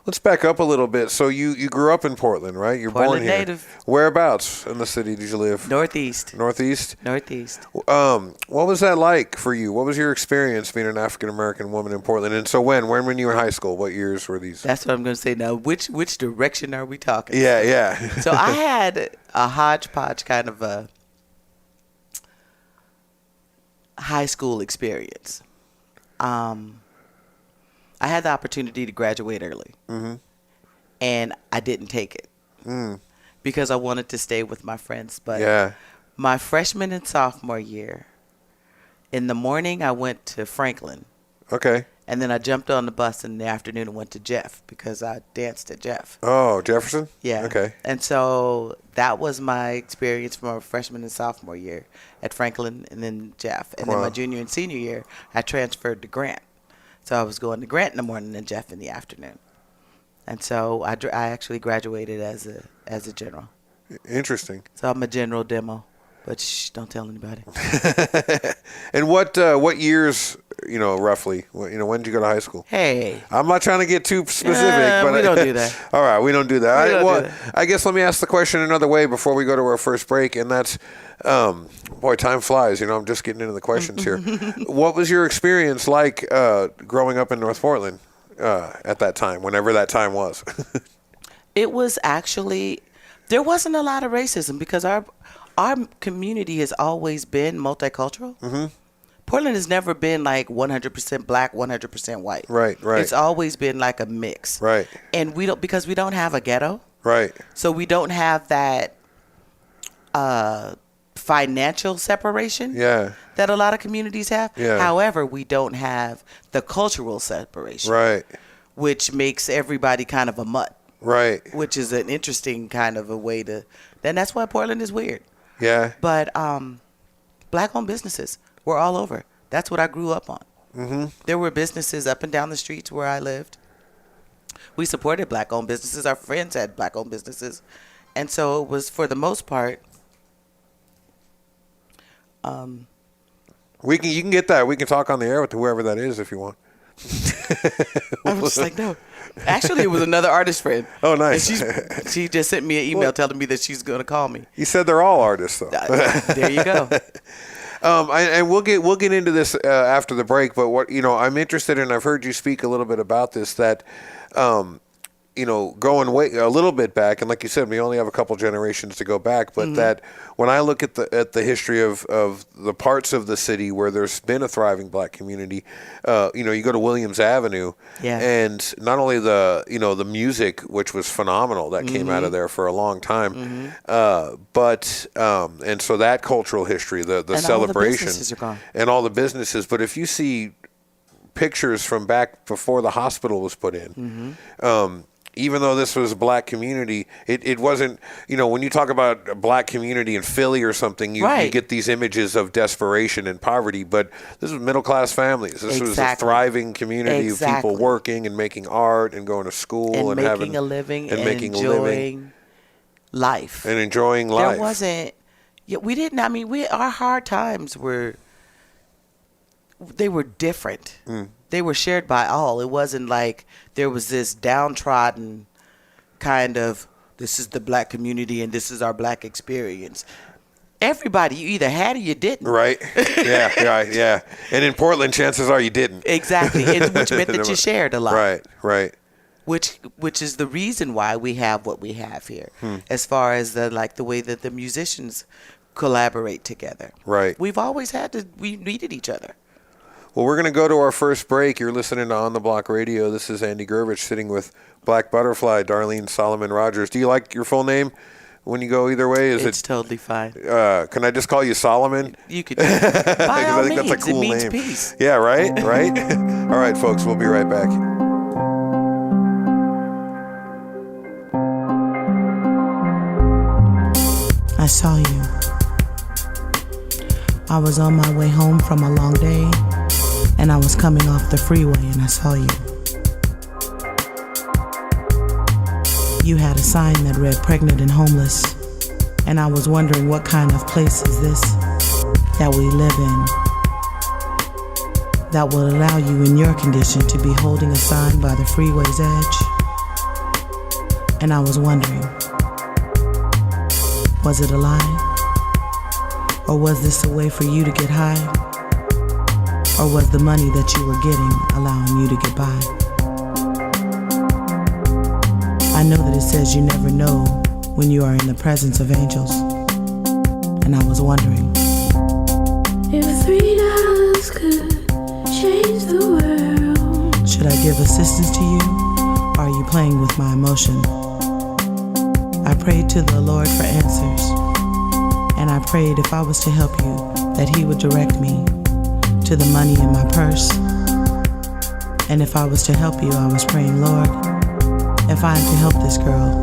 S3: Let's back up a little bit. So you grew up in Portland, right? You're born
S4: Portland
S3: here.
S4: native.
S3: Whereabouts in the city did you live?
S4: Northeast.
S3: Northeast?
S4: Northeast.
S3: What was that like for you? What was your experience being an African-American woman in Portland? And so when were you in high school? What years were these?
S4: That's what I'm going to say now. Which direction are we talking?
S3: Yeah.
S4: So I had a hodgepodge kind of a high school experience. I had the opportunity to graduate early, and I didn't take it because I wanted to stay with my friends. But my freshman and sophomore year, in the morning I went to Franklin.
S3: Okay.
S4: And then I jumped on the bus in the afternoon and went to Jeff because I danced at Jeff.
S3: Oh, Jefferson?
S4: Yeah.
S3: Okay.
S4: And so that was my experience from my freshman and sophomore year at Franklin and then Jeff. And then my junior and senior year, I transferred to Grant. So I was going to Grant in the morning and Jeff in the afternoon. And so I actually graduated as a general.
S3: Interesting.
S4: So I'm a general demo, but shh, don't tell anybody.
S3: And what years, roughly? When did you go to high school?
S4: Hey.
S3: I'm not trying to get too specific, but
S4: we don't do that.
S3: All right, we don't do that.
S4: We don't do that.
S3: I guess let me ask the question another way before we go to our first break, and that's, boy, time flies. I'm just getting into the questions here. What was your experience like growing up in North Portland at that time, whenever that time was?
S4: It was actually, there wasn't a lot of racism because our community has always been multicultural. Mm-hmm. Portland has never been like 100% black, 100% white.
S3: Right.
S4: It's always been like a mix.
S3: Right.
S4: And because we don't have a ghetto.
S3: Right.
S4: So we don't have that financial separation that a lot of communities have.
S3: Yeah.
S4: However, we don't have the cultural separation.
S3: Right.
S4: Which makes everybody kind of a mutt.
S3: Right.
S4: Which is an interesting kind of a way to. Then that's why Portland is weird.
S3: Yeah.
S4: But black-owned businesses were all over. That's what I grew up on. Mm-hmm. There were businesses up and down the streets where I lived. We supported black-owned businesses. Our friends had black-owned businesses. And so it was, for the most part,
S3: you can get that. We can talk on the air with whoever that is if you want.
S4: I was just like, no. Actually, it was another artist friend.
S3: Oh, nice.
S4: And she just sent me an email telling me that she's going to call me.
S3: You said they're all artists, though.
S4: There you go.
S3: And we'll get into this after the break. But what I'm interested in, I've heard you speak a little bit about this. That going way a little bit back, and like you said, we only have a couple generations to go back. But that when I look at the history of the parts of the city where there's been a thriving black community, you go to Williams Avenue, and not only the music, which was phenomenal, that came out of there for a long time, but and so that cultural history, the and celebration, all the businesses are gone. And all the businesses. But if you see pictures from back before the hospital was put in. Even though this was a black community, it wasn't, when you talk about a black community in Philly or something, you get these images of desperation and poverty, but this was middle-class families. This was a thriving community of people working and making art and going to school and
S4: making
S3: having
S4: a living
S3: and making
S4: enjoying life.
S3: And enjoying life.
S4: There wasn't, we didn't, our hard times were different. They were shared by all. It wasn't like there was this downtrodden kind of, this is the black community and this is our black experience. everybody, you either had or you didn't.
S3: Right. Yeah. Right. Yeah. And in Portland, chances are you didn't.
S4: Exactly. Which meant that you shared a lot.
S3: Right. Right.
S4: Which is the reason why we have what we have here, as far as the way that the musicians collaborate together.
S3: Right.
S4: We've always we needed each other.
S3: Well, we're going to go to our first break. You're listening to On the Block Radio. This is Andy Gervich sitting with Black Butterfly, Darlene Solomon Rogers. Do you like your full name when you go either way?
S4: It's totally fine.
S3: Can I just call you Solomon?
S4: You could. By all
S3: I think
S4: means,
S3: that's a cool
S4: it means
S3: name.
S4: peace.
S3: Yeah, right? Right? All right, folks, we'll be right back.
S4: I saw you. I was on my way home from a long day, and I was coming off the freeway, and I saw you. You had a sign that read pregnant and homeless, and I was wondering what kind of place is this that we live in that will allow you in your condition to be holding a sign by the freeway's edge. And I was wondering, was it a lie? Or was this a way for you to get high? Or was the money that you were getting allowing you to get by? I know that it says you never know when you are in the presence of angels. And I was wondering,
S5: if $3 could change the world,
S4: should I give assistance to you? Or are you playing with my emotion? I prayed to the Lord for answers. And I prayed if I was to help you, that He would direct me to the money in my purse. And if I was to help you, I was praying, Lord, if I am to help this girl,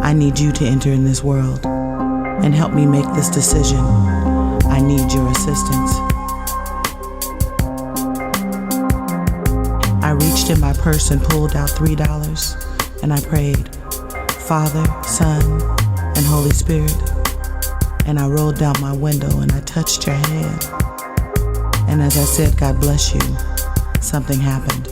S4: I need you to enter in this world and help me make this decision. I need your assistance. I reached in my purse and pulled out $3, and I prayed, Father, Son, and Holy Spirit. And I rolled down my window and I touched your hand. And as I said, God bless you, something happened.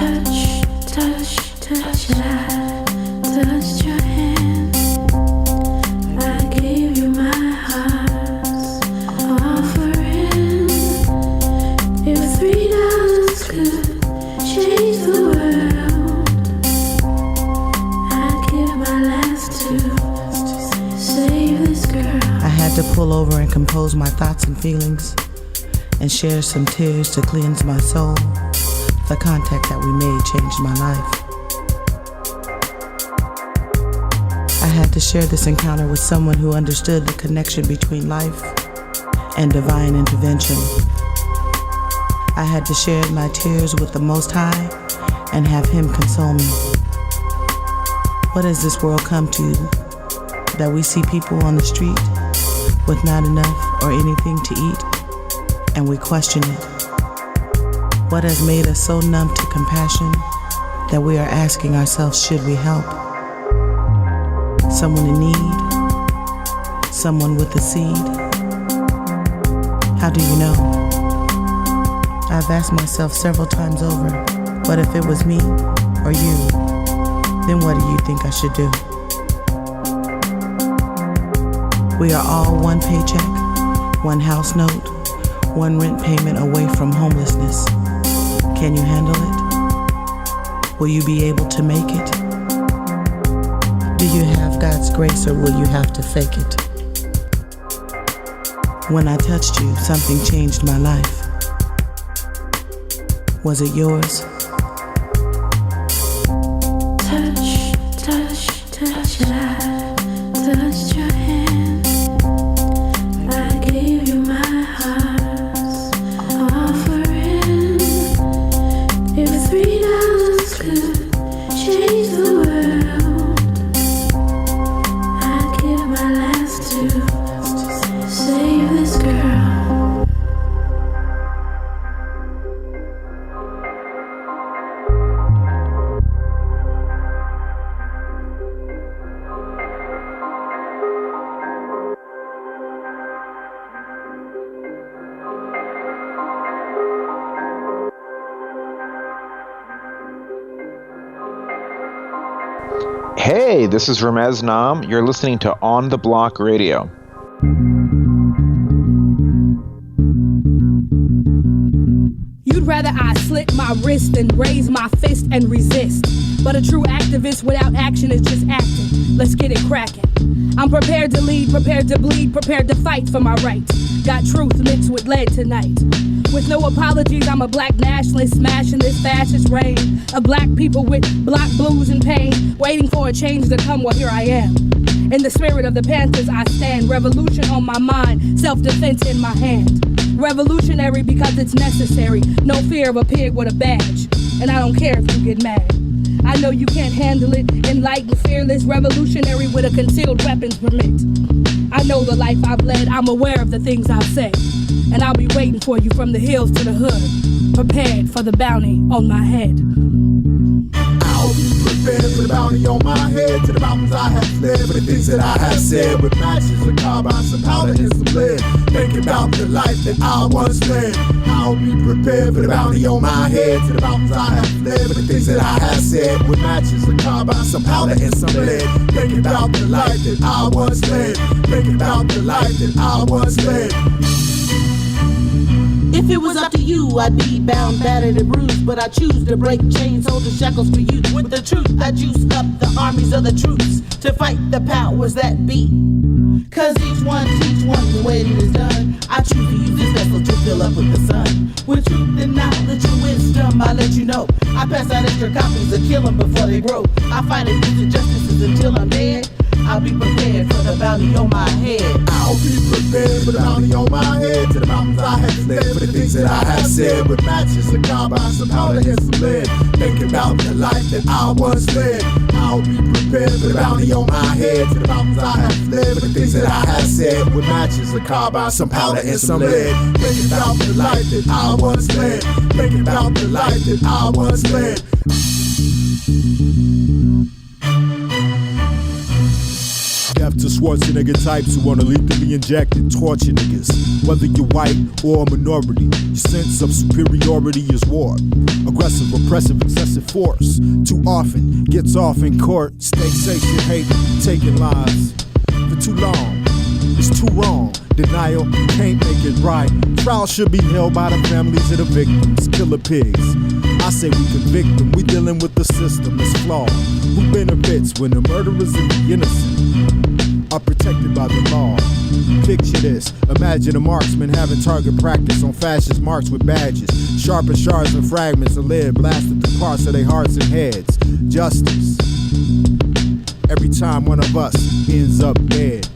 S5: touch, touch, touch, I touched your hand. I gave you my heart's offering. If $3 could change the world, I'd give my last to save this girl.
S4: I had to pull over and compose my thoughts and feelings and share some tears to cleanse my soul. The contact that we made changed my life. I had to share this encounter with someone who understood the connection between life and divine intervention. I had to share my tears with the Most High and have Him console me. What has this world come to, that we see people on the street with not enough or anything to eat, and we question it? What has made us so numb to compassion that we are asking ourselves, should we help? Someone in need? Someone with a seed? How do you know? I've asked myself several times over, what if it was me or you? Then what do you think I should do? We are all one paycheck, one house note, one rent payment away from homelessness. Can you handle it? Will you be able to make it? Do you have God's grace, or will you have to fake it? When I touched you, something changed my life. Was it yours?
S5: Touch, touch, touch, I touched your hand. I gave you my heart's offering. If $3 could change the world, I'd give my last to save this girl.
S6: Hey, this is Ramez Nam. You're listening to On the Block Radio.
S7: You'd rather I slit my wrist than raise my fist and resist. But a true activist without action is just acting. Let's get it cracking. I'm prepared to lead, prepared to bleed, prepared to fight for my rights. Got truth mixed with lead tonight. With no apologies, I'm a black nationalist smashing this fascist reign of black people with block blues and pain, waiting for a change to come. Well, here I am. In the spirit of the Panthers, I stand. Revolution on my mind, self-defense in my hand. Revolutionary because it's necessary. No fear of a pig with a badge. And I don't care if you get mad. I know you can't handle it. Enlightened, fearless, revolutionary with a concealed weapons permit. I know the life I've led. I'm aware of the things I've said. And I'll be waiting for you from the hills to the hood, prepared for the bounty on my head.
S2: I'll be prepared for the bounty on my head. To the mountains I have fled, for the things that I have said. With matches, with carbine, some powder and some lead. Thinking about the life that I once led. I'll be prepared for the bounty on my head. To the mountains I have fled, for the things that I have said. With matches, with carbine, some powder and some lead. Thinking about the life that I once led. Thinking about the life that I once led.
S4: If it was up to you, I'd be bound, battered, and bruised. But I choose to break chains, hold the shackles for you. With the truth, I juice up the armies of the troops to fight the powers that be. Cause each one teach one the way that it's done. I choose to use this vessel to fill up with the sun. With truth and knowledge and wisdom, I let you know. I pass out extra copies to kill them before they grow. I fight against injustices until I'm dead. I'll be prepared for the bounty on my head.
S2: I'll be prepared for the bounty on my head. To the mountains I have fled, for the things that I have said. With matches, a carbine, some powder and some lead. Thinking about the life that I once led. I'll be prepared for the bounty on my head. To the mountains I have fled, for the things that I have said. With matches, a carbine, some powder and some lead. Thinking about the life that I once led. Thinking about the life that I once led. Death to Schwarzenegger types who wanna lethally inject and torture niggas. Whether you're white or a minority, your sense of superiority is war. Aggressive, oppressive, excessive force. Too often gets off in court. Stakes, station, hate, taking lives for too long. It's too wrong. Denial can't make it right. Trial should be held by the families of the victims. Killer pigs. I say we convict them. We dealing with the system that's flawed. Who benefits when the murderers and the innocent are protected by the law? Picture this. Imagine a marksman having target practice on fascist marks with badges. Sharpened shards and fragments of lead blasted through parts of their hearts and heads. Justice. Every time one of us ends up dead.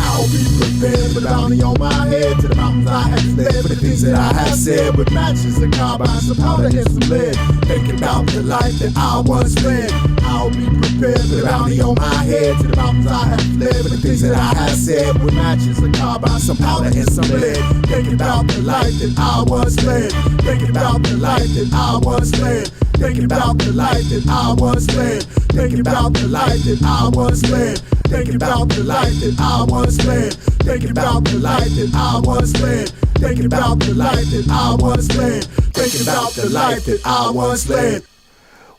S2: I'll be prepared for the bounty on my head. To the mountains I have fled, for the things that I have said. With matches, a carbine, some powder and some lead. Thinking about the life that I once led. I'll be prepared for the bounty on my head. To the mountains I have fled, for the things that I have said. With matches, a carbine, some powder and some lead. Thinking about the life that I once led. Thinking about the life that I once led. Thinking about the life that I once led. Thinking about the life that I once led. Thinking about the life that I once led. Thinking about the life that I once led. Thinking about the life that I once led. Thinking about the life that I once led.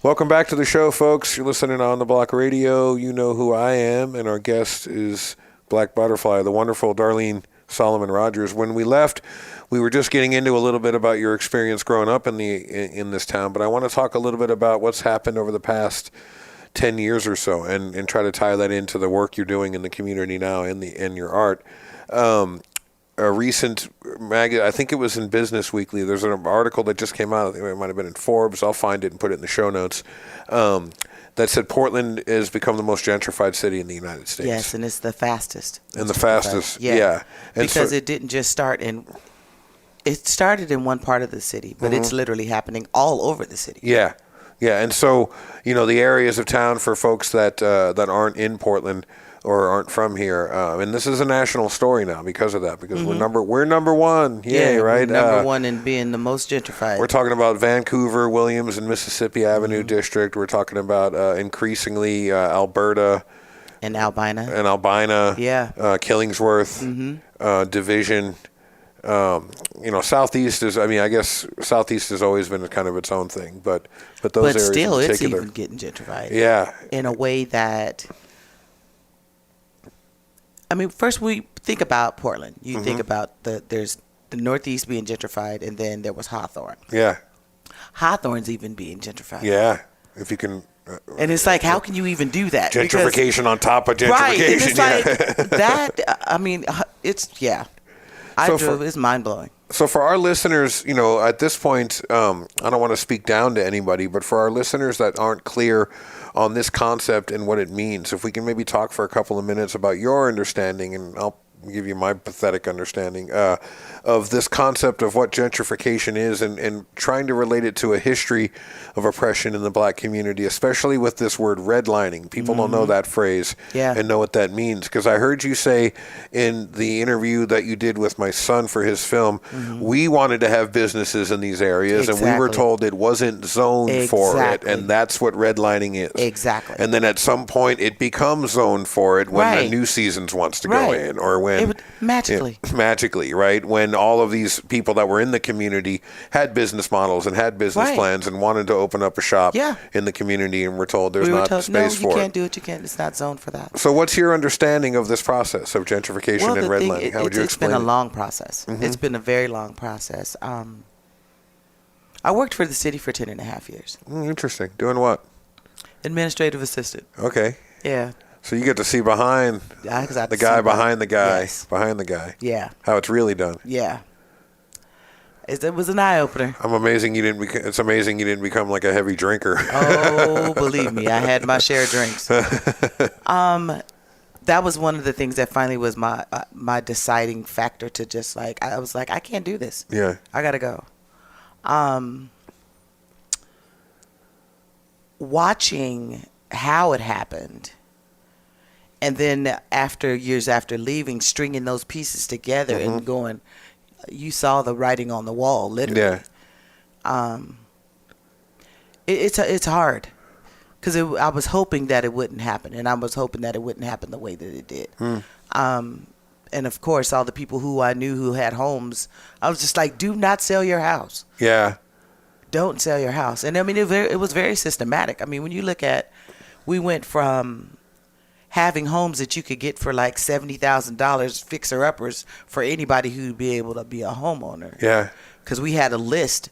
S3: Welcome back to the show, folks. You're listening on the Block Radio. You know who I am, and our guest is Black Butterfly, the wonderful Darlene Solomon Rogers. When we left, we were just getting into a little bit about your experience growing up in this town, but I want to talk a little bit about what's happened over the past 10 years or so and try to tie that into the work you're doing in the community now in your art. A recent magazine, I think it was in Business Weekly, there's an article that just came out, I think it might have been in Forbes, I'll find it and put it in the show notes, that said Portland has become the most gentrified city in the United States.
S4: Yes, and it's the fastest.
S3: And the fastest, yeah. And
S4: because it didn't just start it started in one part of the city, but it's literally happening all over the city.
S3: Yeah. Yeah, and so, the areas of town for folks that aren't in Portland or aren't from here, and this is a national story now because of that, because we're number one. Yay, right?
S4: Number one in being the most gentrified.
S3: We're talking about Vancouver, Williams, and Mississippi Avenue District. We're talking about increasingly Alberta.
S4: And Albina.
S3: Yeah. Killingsworth, Division. Southeast is. I mean, I guess Southeast has always been kind of its own thing, but those areas
S4: still,
S3: in
S4: it's
S3: particular,
S4: even getting gentrified.
S3: Yeah.
S4: In a way that, I mean, first we think about Portland. You think about there's the Northeast being gentrified, and then there was Hawthorne.
S3: Yeah.
S4: Hawthorne's even being gentrified.
S3: Yeah. If you can.
S4: And it's like, how can you even do that?
S3: Gentrification on top of gentrification.
S4: Right. And it's like that. I mean, it's it's mind blowing.
S3: So for our listeners, at this point, I don't want to speak down to anybody, but for our listeners that aren't clear on this concept and what it means, if we can maybe talk for a couple of minutes about your understanding, and I'll give you my pathetic understanding of this concept of what gentrification is, and trying to relate it to a history of oppression in the black community, especially with this word redlining. People don't know that phrase and know what that means. Because I heard you say in the interview that you did with my son for his film, we wanted to have businesses in these areas, and we were told it wasn't zoned for it, and that's what redlining is.
S4: Exactly.
S3: And then at some point it becomes zoned for it when the New Seasons wants to go in, or when magically, right? When all of these people that were in the community had business models and had business plans and wanted to open up a shop in the community, and we're told there's not space for it.
S4: No, you can't do it. You can't. It's not zoned for that.
S3: So what's your understanding of this process of gentrification and redlining? How would you explain it?
S4: It's been a long process. It's been a very long process. I worked for the city for 10.5 years.
S3: Interesting. Doing what?
S4: Administrative assistant.
S3: Okay.
S4: Yeah.
S3: So you get to see behind the guy behind the guy behind the guy.
S4: Yeah.
S3: How it's really done.
S4: Yeah. It was an eye opener.
S3: It's amazing you didn't become like a heavy drinker.
S4: Oh, believe me, I had my share of drinks. That was one of the things that finally was my deciding factor to just I was like, I can't do this.
S3: Yeah.
S4: I gotta go. Watching how it happened. And then years after leaving, stringing those pieces together and going, you saw the writing on the wall, literally. Yeah. It's hard because I was hoping that it wouldn't happen, and I was hoping that it wouldn't happen the way that it did. And of course, all the people who I knew who had homes, I was just like, do not sell your house.
S3: Yeah. Don't
S4: sell your house. And I mean, it was very systematic. I mean, when you look at, we went from having homes that you could get for like $70,000 fixer-uppers for anybody who'd be able to be a homeowner.
S3: Yeah.
S4: Because we had a list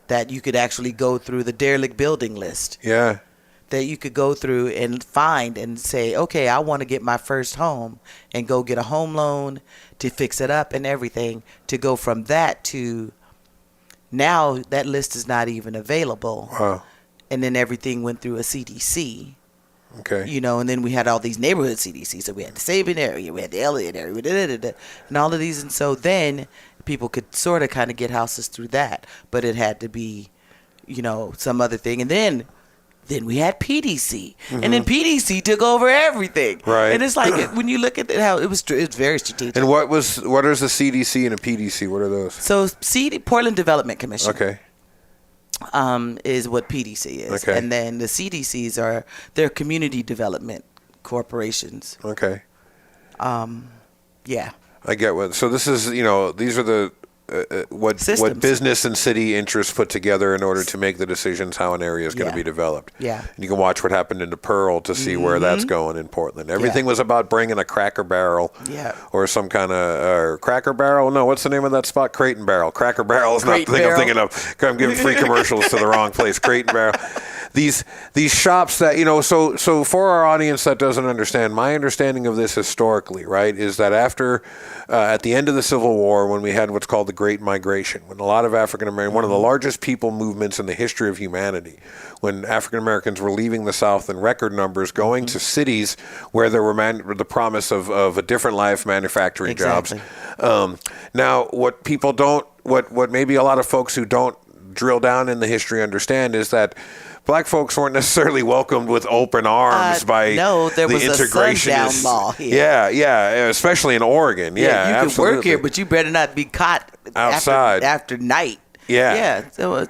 S4: that you could actually go through, the derelict building list.
S3: Yeah.
S4: That you could go through and find and say, okay, I want to get my first home, and go get a home loan to fix it up and everything, to go from that to now that list is not even available.
S3: Wow.
S4: And then everything went through a CDC.
S3: Okay.
S4: And then we had all these neighborhood CDCs. So we had the Sabin area, we had the Elliott area, and all of these. And so then people could sort of kind of get houses through that. But it had to be, some other thing. And then we had PDC. And then PDC took over everything.
S3: Right.
S4: And it's like, when you look at how it's very strategic.
S3: And what is the CDC and a PDC? What are those?
S4: So Portland Development Commission.
S3: Okay.
S4: Is what PDC is.
S3: Okay.
S4: And then the CDCs they're community development corporations.
S3: Okay.
S4: Yeah.
S3: I get what. So this is, these are the what business and city interests put together in order to make the decisions how an area is going to be developed.
S4: Yeah.
S3: And you can watch what happened in Pearl to see where that's going in Portland. Everything was about bringing a Cracker Barrel or some kind of Cracker Barrel. No, what's the name of that spot? Crate and Barrel. Cracker Barrel is not the thing I'm thinking of. I'm giving free commercials to the wrong place. Crate and Barrel. These shops that, so for our audience that doesn't understand, my understanding of this historically, right, is that after, at the end of the Civil War, when we had what's called the Great Migration, when a lot of African Americans, one of the largest people movements in the history of humanity, when African Americans were leaving the South in record numbers, going to cities where there were the promise of a different life, manufacturing jobs. Now, what people don't, what maybe a lot of folks who don't drill down in the history understand is that Black folks weren't necessarily welcomed with open arms by
S4: there was
S3: the integrationists.
S4: A sundown law here.
S3: Yeah, especially in Oregon. Yeah,
S4: you can work here, but you better not be caught
S3: outside
S4: after night.
S3: Yeah.
S4: So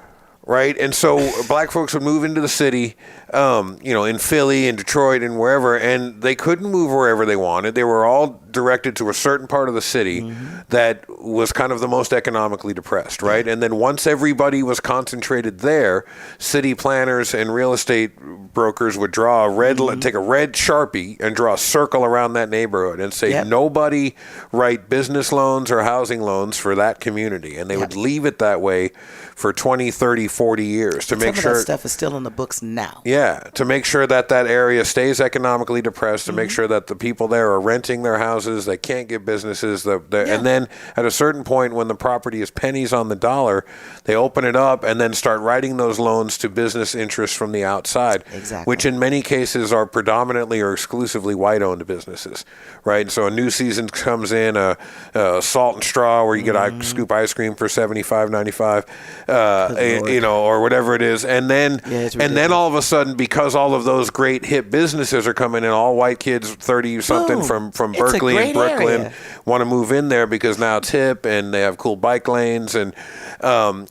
S3: right? And so black folks would move into the city, in Philly and Detroit and wherever, and they couldn't move wherever they wanted. They were all directed to a certain part of the city that was kind of the most economically depressed, right? And then once everybody was concentrated there, city planners and real estate brokers would draw take a red Sharpie and draw a circle around that neighborhood and say, nobody write business loans or housing loans for that community. And they would leave it that way for 20, 30, 40 years to make sure.
S4: Some of that stuff is still in the books now.
S3: Yeah, to make sure that area stays economically depressed, to make sure that the people there are renting their houses, they can't get businesses. And then at a certain point when the property is pennies on the dollar, they open it up and then start writing those loans to business interests from the outside, which in many cases are predominantly or exclusively white-owned businesses, right? And so a new season comes in, a Salt and Straw where you get scoop ice cream for $75.95. Or whatever it is, and then all of a sudden, because all of those great hip businesses are coming in, all white kids, 30 something from Berkeley and Brooklyn want to move in there because now it's hip and they have cool bike lanes, and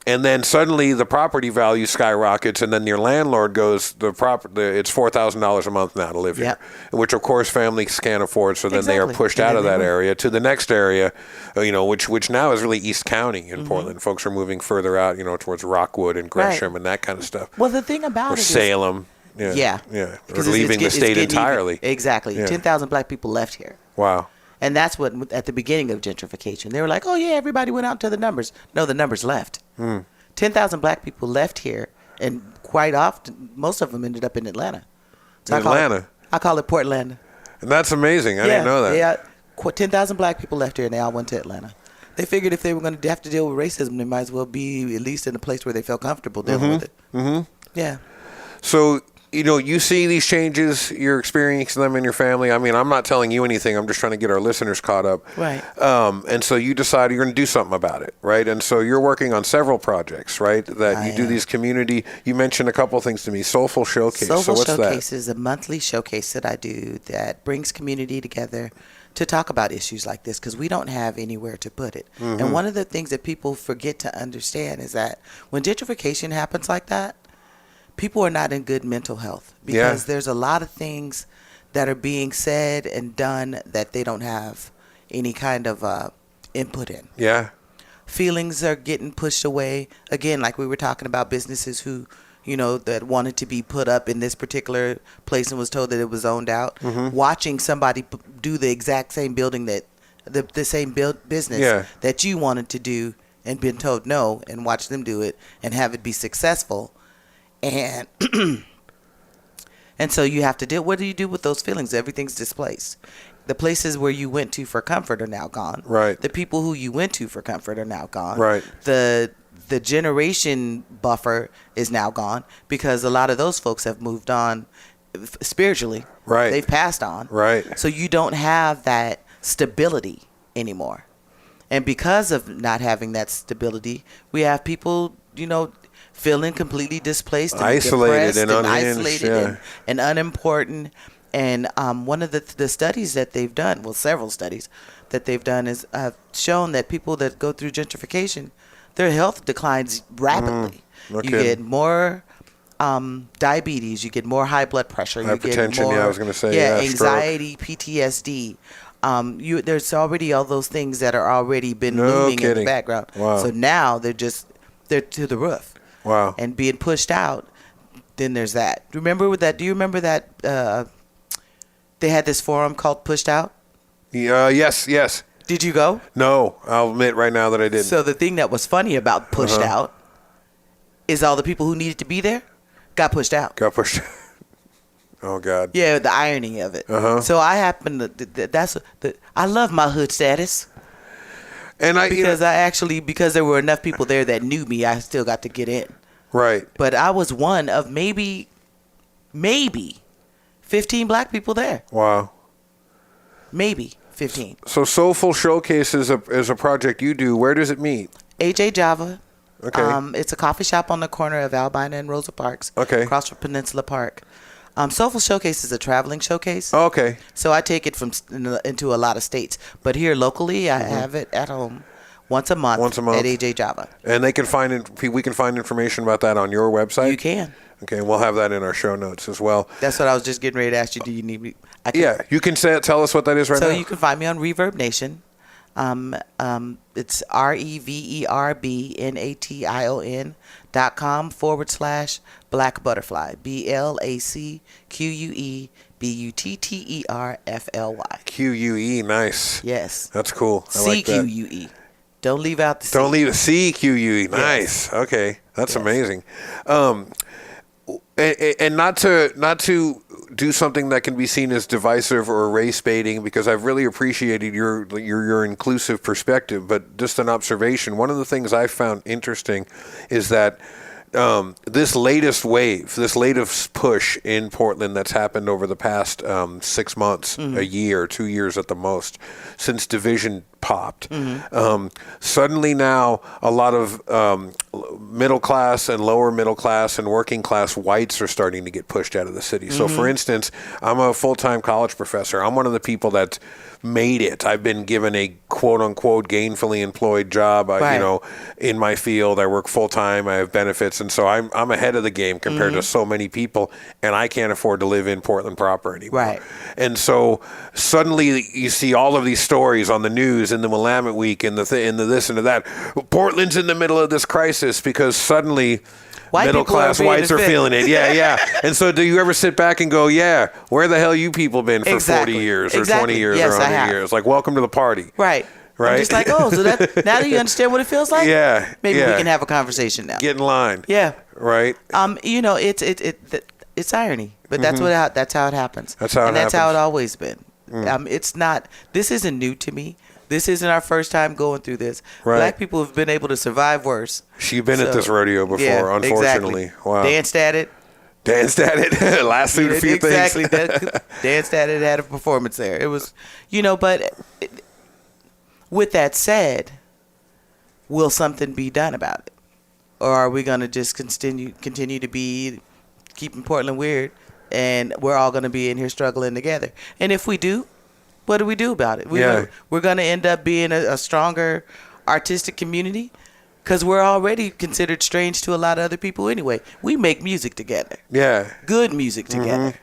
S3: then suddenly the property value skyrockets, and then your landlord goes, it's $4,000 a month now to live here, which of course families can't afford, so then they are pushed out of that area to the next area, which now is really East County in Portland. Folks are moving further out, towards Rockwood and Gresham and that kind of stuff.
S4: Well, the thing about it is
S3: Salem. Yeah. Or leaving the state entirely.
S4: Exactly. 10,000 black people left here.
S3: Wow.
S4: And that's what, at the beginning of gentrification, they were like, oh, yeah, everybody went out to the numbers. No, the numbers left. 10,000 black people left here, and quite often, most of them ended up in Atlanta. So I call it Portland.
S3: And that's amazing. I didn't know that.
S4: Yeah, 10,000 black people left here, and they all went to Atlanta. They figured if they were going to have to deal with racism, they might as well be at least in a place where they felt comfortable dealing with it. Yeah.
S3: So, you see these changes, you're experiencing them in your family. I mean, I'm not telling you anything. I'm just trying to get our listeners caught up.
S4: Right.
S3: And so you decide you're going to do something about it, right? And so you're working on several projects, right? That you do these community. You mentioned a couple things to me. Soulful Showcase.
S4: Soulful Showcase is a monthly showcase that I do that brings community together to talk about issues like this, because we don't have anywhere to put it. And one of the things that people forget to understand is that when gentrification happens like that, people are not in good mental health, because there's a lot of things that are being said and done that they don't have any kind of input in.
S3: Yeah.
S4: Feelings are getting pushed away. Again, like we were talking about businesses who, that wanted to be put up in this particular place and was told that it was zoned out. Watching somebody do the exact same building that the same business that you wanted to do and been told no, and watch them do it and have it be successful. And and so you have to deal. What do you do with those feelings? Everything's displaced. The places where you went to for comfort are now gone.
S3: Right.
S4: The people who you went to for comfort are now gone.
S3: Right.
S4: The generation buffer is now gone, because a lot of those folks have moved on spiritually.
S3: Right.
S4: They've passed on.
S3: Right.
S4: So you don't have that stability anymore. And because of not having that stability, we have people, feeling completely displaced and
S3: isolated and
S4: isolated and unimportant. And one of the studies that they've done, several studies that they've done, is shown that people that go through gentrification, their health declines rapidly. You get more diabetes, you get more high blood pressure,
S3: hypertension,
S4: you get more,
S3: I was going to say,
S4: anxiety,
S3: stroke.
S4: PTSD. There's already all those things that are already been looming in the background.
S3: Wow.
S4: So now they're to the roof.
S3: Wow.
S4: And being pushed out. Then there's that. Do you remember that? They had this forum called Pushed Out?
S3: Yes.
S4: Did you go?
S3: No, I'll admit right now that I didn't.
S4: So the thing that was funny about Pushed Out is all the people who needed to be there got pushed out.
S3: Oh, God.
S4: Yeah, the irony of it. So I happen to, I love my hood status.
S3: And
S4: because there were enough people there that knew me, I still got to get in.
S3: Right.
S4: But I was one of maybe 15 black people there.
S3: Wow.
S4: Maybe 15.
S3: So Soulful Showcase is a project you do. Where does it meet?
S4: AJ Java.
S3: Okay.
S4: It's a coffee shop on the corner of Albina and Rosa Parks.
S3: Okay.
S4: Across from Peninsula Park. Soulful Showcase is a traveling showcase.
S3: Oh, okay.
S4: So I take it into a lot of states. But here locally, I have it at home Once a month.
S3: Once a month
S4: at AJ Java.
S3: And we can find information about that on your website.
S4: You can.
S3: Okay, we'll have that in our show notes as well.
S4: That's what I was just getting ready to ask you. Do you need me?
S3: You can tell us what that is right now.
S4: So you can find me on Reverb Nation. It's REVERBNATION.com/Black Butterfly. BLACQUEBUTTERFLY.
S3: QUE, nice.
S4: Yes.
S3: That's cool. I like that.
S4: CQUE. Don't leave out the C.
S3: Don't leave the CQUE. Nice.
S4: Yes.
S3: Okay, that's amazing. And not to do something that can be seen as divisive or race baiting, because I've really appreciated your inclusive perspective. But just an observation. One of the things I found interesting is that this latest wave, this latest push in Portland that's happened over the past 6 months, a year, 2 years at the most, since Division popped. Suddenly now a lot of middle class and lower middle class and working class whites are starting to get pushed out of the city. So for instance, I'm a full-time college professor. I'm one of the people that made it. I've been given a quote-unquote gainfully employed job, in my field. I work full-time. I have benefits. And so I'm ahead of the game compared to so many people, and I can't afford to live in Portland proper anymore.
S4: Right.
S3: And so suddenly you see all of these stories on the news in the Willamette Week and the this and the that. Portland's in the middle of this crisis because suddenly middle-class whites are feeling it. Yeah. And so do you ever sit back and go, where the hell you people been for 40 years or 20 years or 100 years? Like, welcome to the party.
S4: Right. I'm just like, so that now that you understand what it feels like?
S3: Yeah.
S4: Maybe we can have a conversation now.
S3: Get in line.
S4: Yeah.
S3: Right.
S4: It's irony, but that's how it happens.
S3: That's how it happens.
S4: And that's how it always been. This isn't new to me. This isn't our first time going through this.
S3: Right.
S4: Black people have been able to survive worse.
S3: You've been at this rodeo before, unfortunately.
S4: Exactly.
S3: Wow.
S4: Danced at it.
S3: Lassoed a few things.
S4: Exactly. Danced at it, had a performance there. It was, with that said, will something be done about it? Or are we going to just continue to be keeping Portland weird, and we're all going to be in here struggling together? And if we do, what do we do about it? We're going to end up being a stronger artistic community, because we're already considered strange to a lot of other people anyway. We make music together.
S3: Yeah.
S4: Good music together.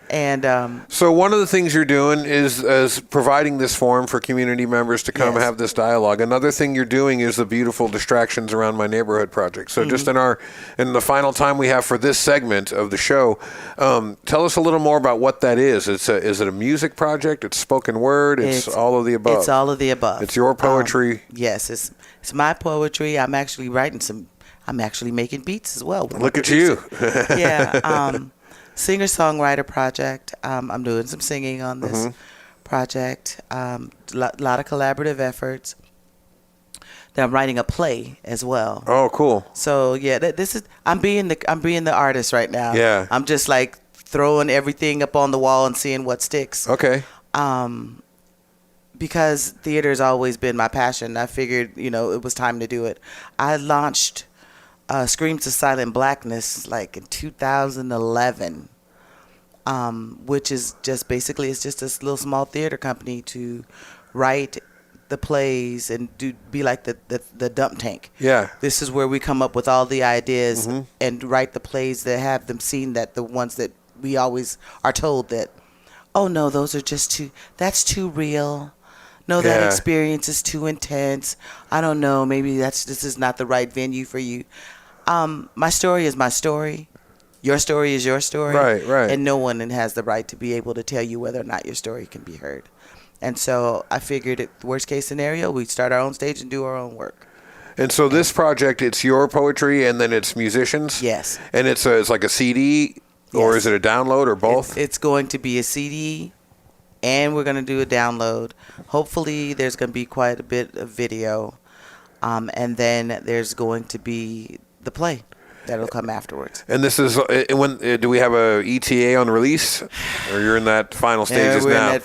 S4: And
S3: so one of the things you're doing is providing this forum for community members to come have this dialogue. Another thing you're doing is the beautiful Distractions Around My Neighborhood project. So just in the final time we have for this segment of the show, tell us a little more about what that is. Is it a music project? It's spoken word? It's all of the above?
S4: It's all of the above.
S3: It's your poetry?
S4: Yes, it's my poetry. I'm actually making beats as well.
S3: Look at you.
S4: Yeah. Singer-songwriter project. I'm doing some singing on this project. Lot of collaborative efforts. Then I'm writing a play as well.
S3: Oh, cool.
S4: So I'm being the artist right now.
S3: Yeah.
S4: I'm just like throwing everything up on the wall and seeing what sticks.
S3: Okay.
S4: Because theater's always been my passion. I figured, it was time to do it. I launched Screams of Silent Blackness like in 2011, which is just basically, it's just this little small theater company to write the plays and be like the dump tank.
S3: Yeah.
S4: This is where we come up with all the ideas and write the plays that have them seen, that the ones that we always are told that, oh no, those are just that's too real. No, that experience is too intense. I don't know. Maybe this is not the right venue for you. My story is my story. Your story is your story.
S3: Right.
S4: And no one has the right to be able to tell you whether or not your story can be heard. And so I figured, the worst case scenario, we start our own stage and do our own work.
S3: And so this project, it's your poetry and then it's musicians?
S4: Yes.
S3: And it's like a CD, or is it a download, or both?
S4: It's going to be a CD, and we're going to do a download. Hopefully there's going to be quite a bit of video. And then there's going to be the play that'll come afterwards.
S3: And this is do we have a ETA on release, or you're in that final stages now?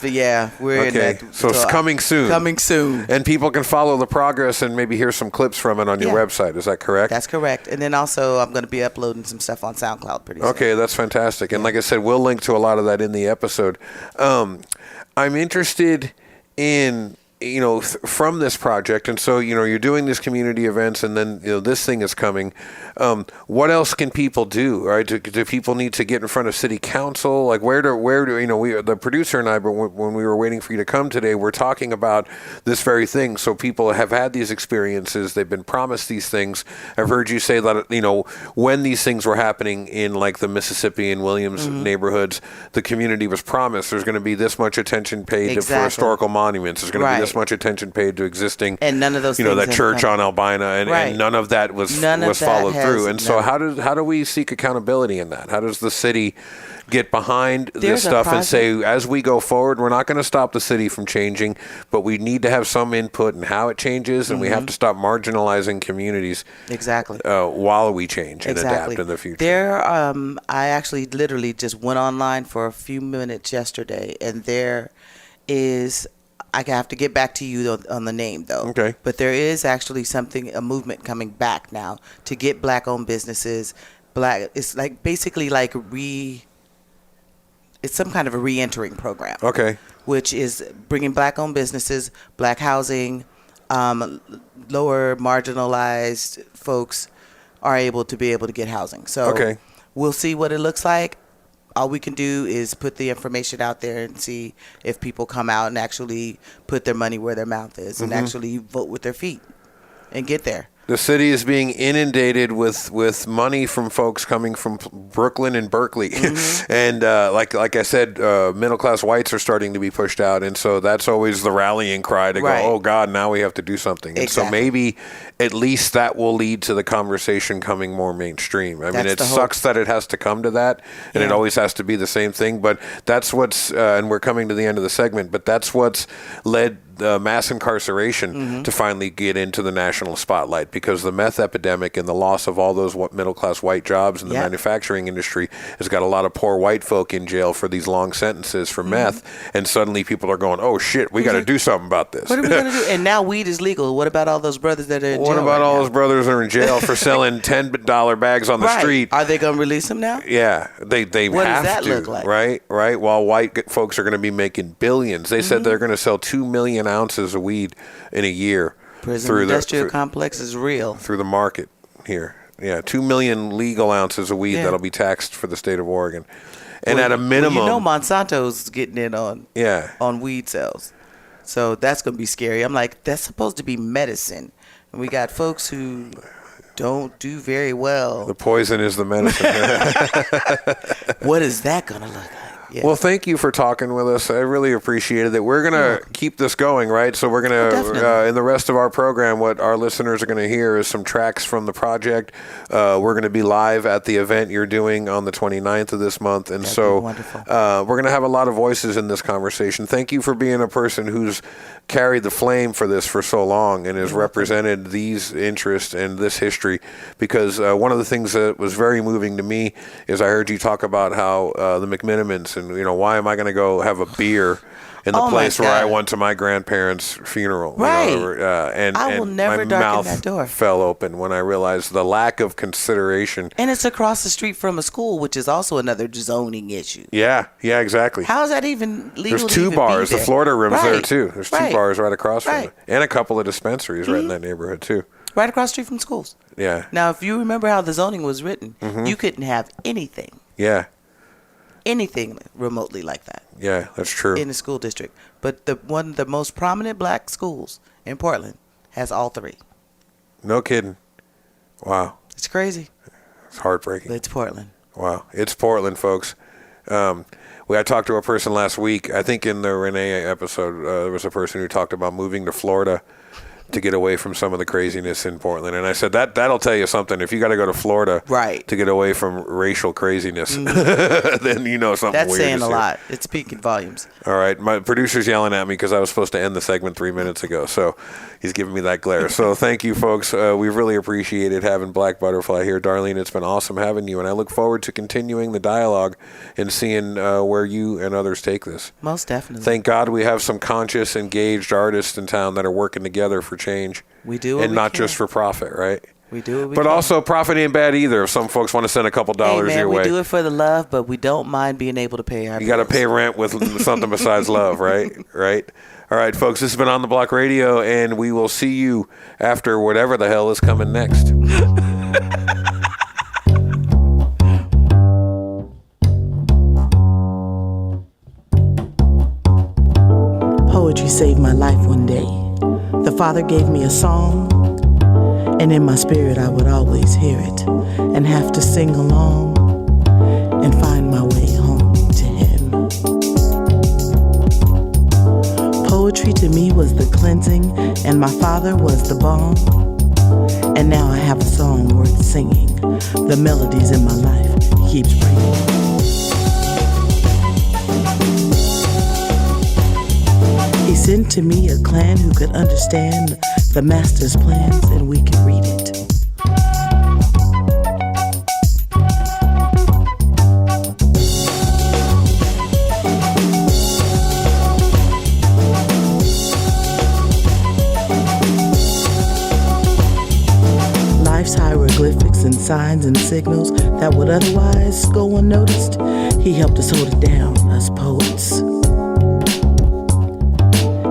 S4: We're in that.
S3: So it's coming soon.
S4: Coming soon.
S3: And people can follow the progress and maybe hear some clips from it on your website. Is that correct?
S4: That's correct. And then also I'm going to be uploading some stuff on SoundCloud pretty soon.
S3: Okay, that's fantastic. And like I said, we'll link to a lot of that in the episode. I'm interested in from this project, and so you're doing these community events, and then this thing is coming. What else can people do? Right? Do people need to get in front of city council? Like where do the producer and I, but when we were waiting for you to come today, we're talking about this very thing. So people have had these experiences, they've been promised these things. I've heard you say that when these things were happening in like the Mississippi and Williams neighborhoods, the community was promised there's going to be this much attention paid for historical monuments. There's going to be this much attention paid to existing,
S4: and none of those things
S3: that church on Albina, and none of that was followed through. And so how do we seek accountability in that? How does the city get behind this stuff and say, as we go forward, we're not going to stop the city from changing, but we need to have some input in how it changes, and we have to stop marginalizing communities while we change and adapt in the future.
S4: I actually literally just went online for a few minutes yesterday, and there is, I have to get back to you on the name though.
S3: Okay.
S4: But there is actually a movement coming back now to get Black-owned businesses. It's like basically like it's some kind of a re-entering program.
S3: Okay.
S4: Which is bringing Black-owned businesses, Black housing, lower marginalized folks are able to get housing. So we'll see what it looks like. All we can do is put the information out there and see if people come out and actually put their money where their mouth is and actually vote with their feet and get there.
S3: The city is being inundated with money from folks coming from Brooklyn and Berkeley. And like I said, middle-class whites are starting to be pushed out. And so that's always the rallying cry to go, oh, God, now we have to do something. And so maybe at least that will lead to the conversation coming more mainstream. I mean, it sucks that it has to come to that, and it always has to be the same thing. But that's what's, and we're coming to the end of the segment, but that's what's led mass incarceration to finally get into the national spotlight, because the meth epidemic and the loss of all those middle-class white jobs in the manufacturing industry has got a lot of poor white folk in jail for these long sentences for meth, and suddenly people are going, oh shit, we got to do something about this.
S4: What are we going to do? And now weed is legal. What about all those brothers that are in jail?
S3: What about all those brothers that are in jail for selling $10 bags on the street?
S4: Are they going to release them now?
S3: Yeah, they
S4: what
S3: have
S4: does that
S3: to,
S4: look like?
S3: Right. While white folks are going to be making billions. They said they're going to sell 2 million ounces of weed in a year.
S4: Prison industrial complex is real.
S3: Through the market here. Yeah, 2 million legal ounces of weed that'll be taxed for the state of Oregon. And at a minimum...
S4: Monsanto's getting in on weed sales. So that's going to be scary. I'm like, that's supposed to be medicine. And we got folks who don't do very well.
S3: The poison is the medicine.
S4: What is that going to look like? Yeah.
S3: Well, thank you for talking with us. I really appreciated it. We're going to keep this going, right? So we're going to, in the rest of our program, what our listeners are going to hear is some tracks from the project. We're going to be live at the event you're doing on the 29th of this month. And we're going to have a lot of voices in this conversation. Thank you for being a person who's carried the flame for this for so long and has represented these interests and this history, because one of the things that was very moving to me is I heard you talk about how the McMinimans, and why am I going to go have a beer in the place where I went to my grandparents' funeral?
S4: Right.
S3: And
S4: I will never
S3: my
S4: darken
S3: mouth
S4: that door.
S3: fell open when I realized the lack of consideration.
S4: And it's across the street from a school, which is also another zoning issue.
S3: Yeah, exactly.
S4: How is that even legal?
S3: There's 2 bars. The Florida room's there too. There's 2 bars right across from it, and a couple of dispensaries right in that neighborhood too.
S4: Right across the street from schools.
S3: Yeah.
S4: Now, if you remember how the zoning was written, you couldn't have anything.
S3: Yeah.
S4: Anything remotely like that.
S3: Yeah, that's true.
S4: In the school district. But one of the most prominent black schools in Portland has all 3.
S3: No kidding. Wow.
S4: It's crazy.
S3: It's heartbreaking.
S4: But it's Portland.
S3: Wow. It's Portland, folks. I talked to a person last week. I think in the Renee episode, there was a person who talked about moving to Florida to get away from some of the craziness in Portland. And I said, that'll tell you something. If you got to go to Florida to get away from racial craziness, then you know something
S4: That's
S3: weird.
S4: That's saying a lot. It's speaking volumes.
S3: All right. My producer's yelling at me because I was supposed to end the segment 3 minutes ago. So he's giving me that glare. So thank you, folks. We really appreciated having Black Butterfly here. Darlene, it's been awesome having you. And I look forward to continuing the dialogue and seeing where you and others take this.
S4: Most definitely.
S3: Thank God we have some conscious, engaged artists in town that are working together for change.
S4: We do.
S3: And not just for profit, right?
S4: We do what we
S3: But
S4: can.
S3: also, profit ain't bad either if some folks want to send a couple dollars
S4: hey, man,
S3: your way.
S4: We do it for the love, but we don't mind being able to pay our
S3: You got to
S4: bills.
S3: pay rent with something besides love, right? Right? All right, folks, this has been On the Block Radio, and we will see you after whatever the hell is coming next.
S4: Poetry saved my life one day. The Father gave me a song, and in my spirit I would always hear it and have to sing along and find my way home to Him. Poetry to me was the cleansing, and my Father was the balm. And now I have a song worth singing. The melodies in my life He keeps bringing. He sent to me a clan who could understand the Master's plans, and we could read it. Life's hieroglyphics and signs and signals that would otherwise go unnoticed. He helped us hold it down, us poets.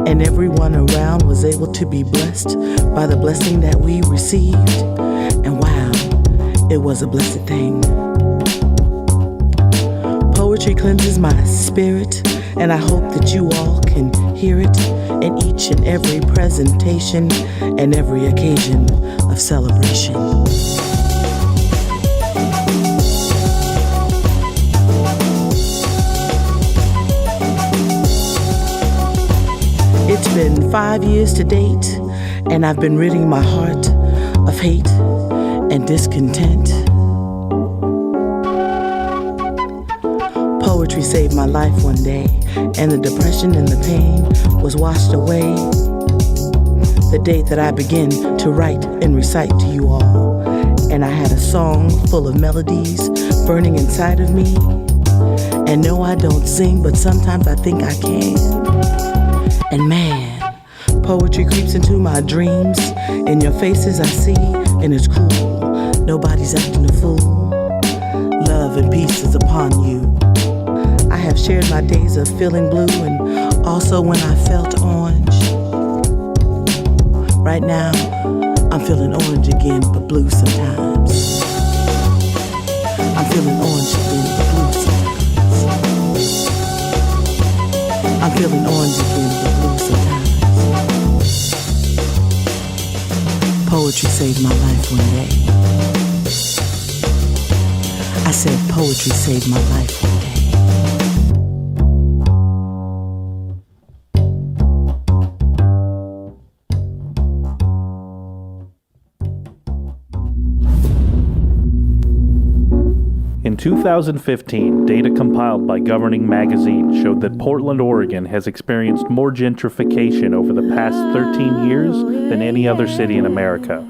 S4: And everyone around was able to be blessed by the blessing that we received. And wow, it was a blessed thing. Poetry cleanses my spirit, and I hope that you all can hear it in each and every presentation and every occasion of celebration. It's been 5 years to date, and I've been ridding my heart of hate and discontent. Poetry saved my life one day, and the depression and the pain was washed away. The day that I began to write and recite to you all, and I had a song full of melodies burning inside of me. And no, I don't sing, but sometimes I think I can. And man, poetry creeps into my dreams. In your faces I see, and it's cool. Nobody's acting a fool. Love and peace is upon you. I have shared my days of feeling blue, and also when I felt orange. Right now, I'm feeling orange again, but blue sometimes. I'm feeling orange again, but blue sometimes. I'm feeling orange again, but blue sometimes. Poetry saved my life one day. I said poetry saved my life one day.
S8: In 2015, data compiled by Governing Magazine showed that Portland, Oregon has experienced more gentrification over the past 13 years than any other city in America.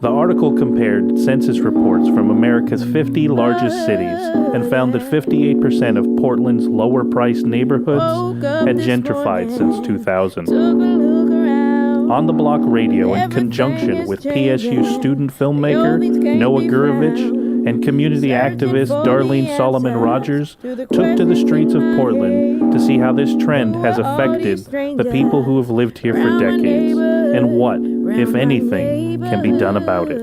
S8: The article compared census reports from America's 50 largest cities and found that 58% of Portland's lower-priced neighborhoods had gentrified since 2000. On the Block Radio, in conjunction with PSU student filmmaker Noah Gurovich and community activist Darlene Solomon Rogers, took to the streets of Portland to see how this trend has affected the people who have lived here for decades and what, if anything, can be done about it.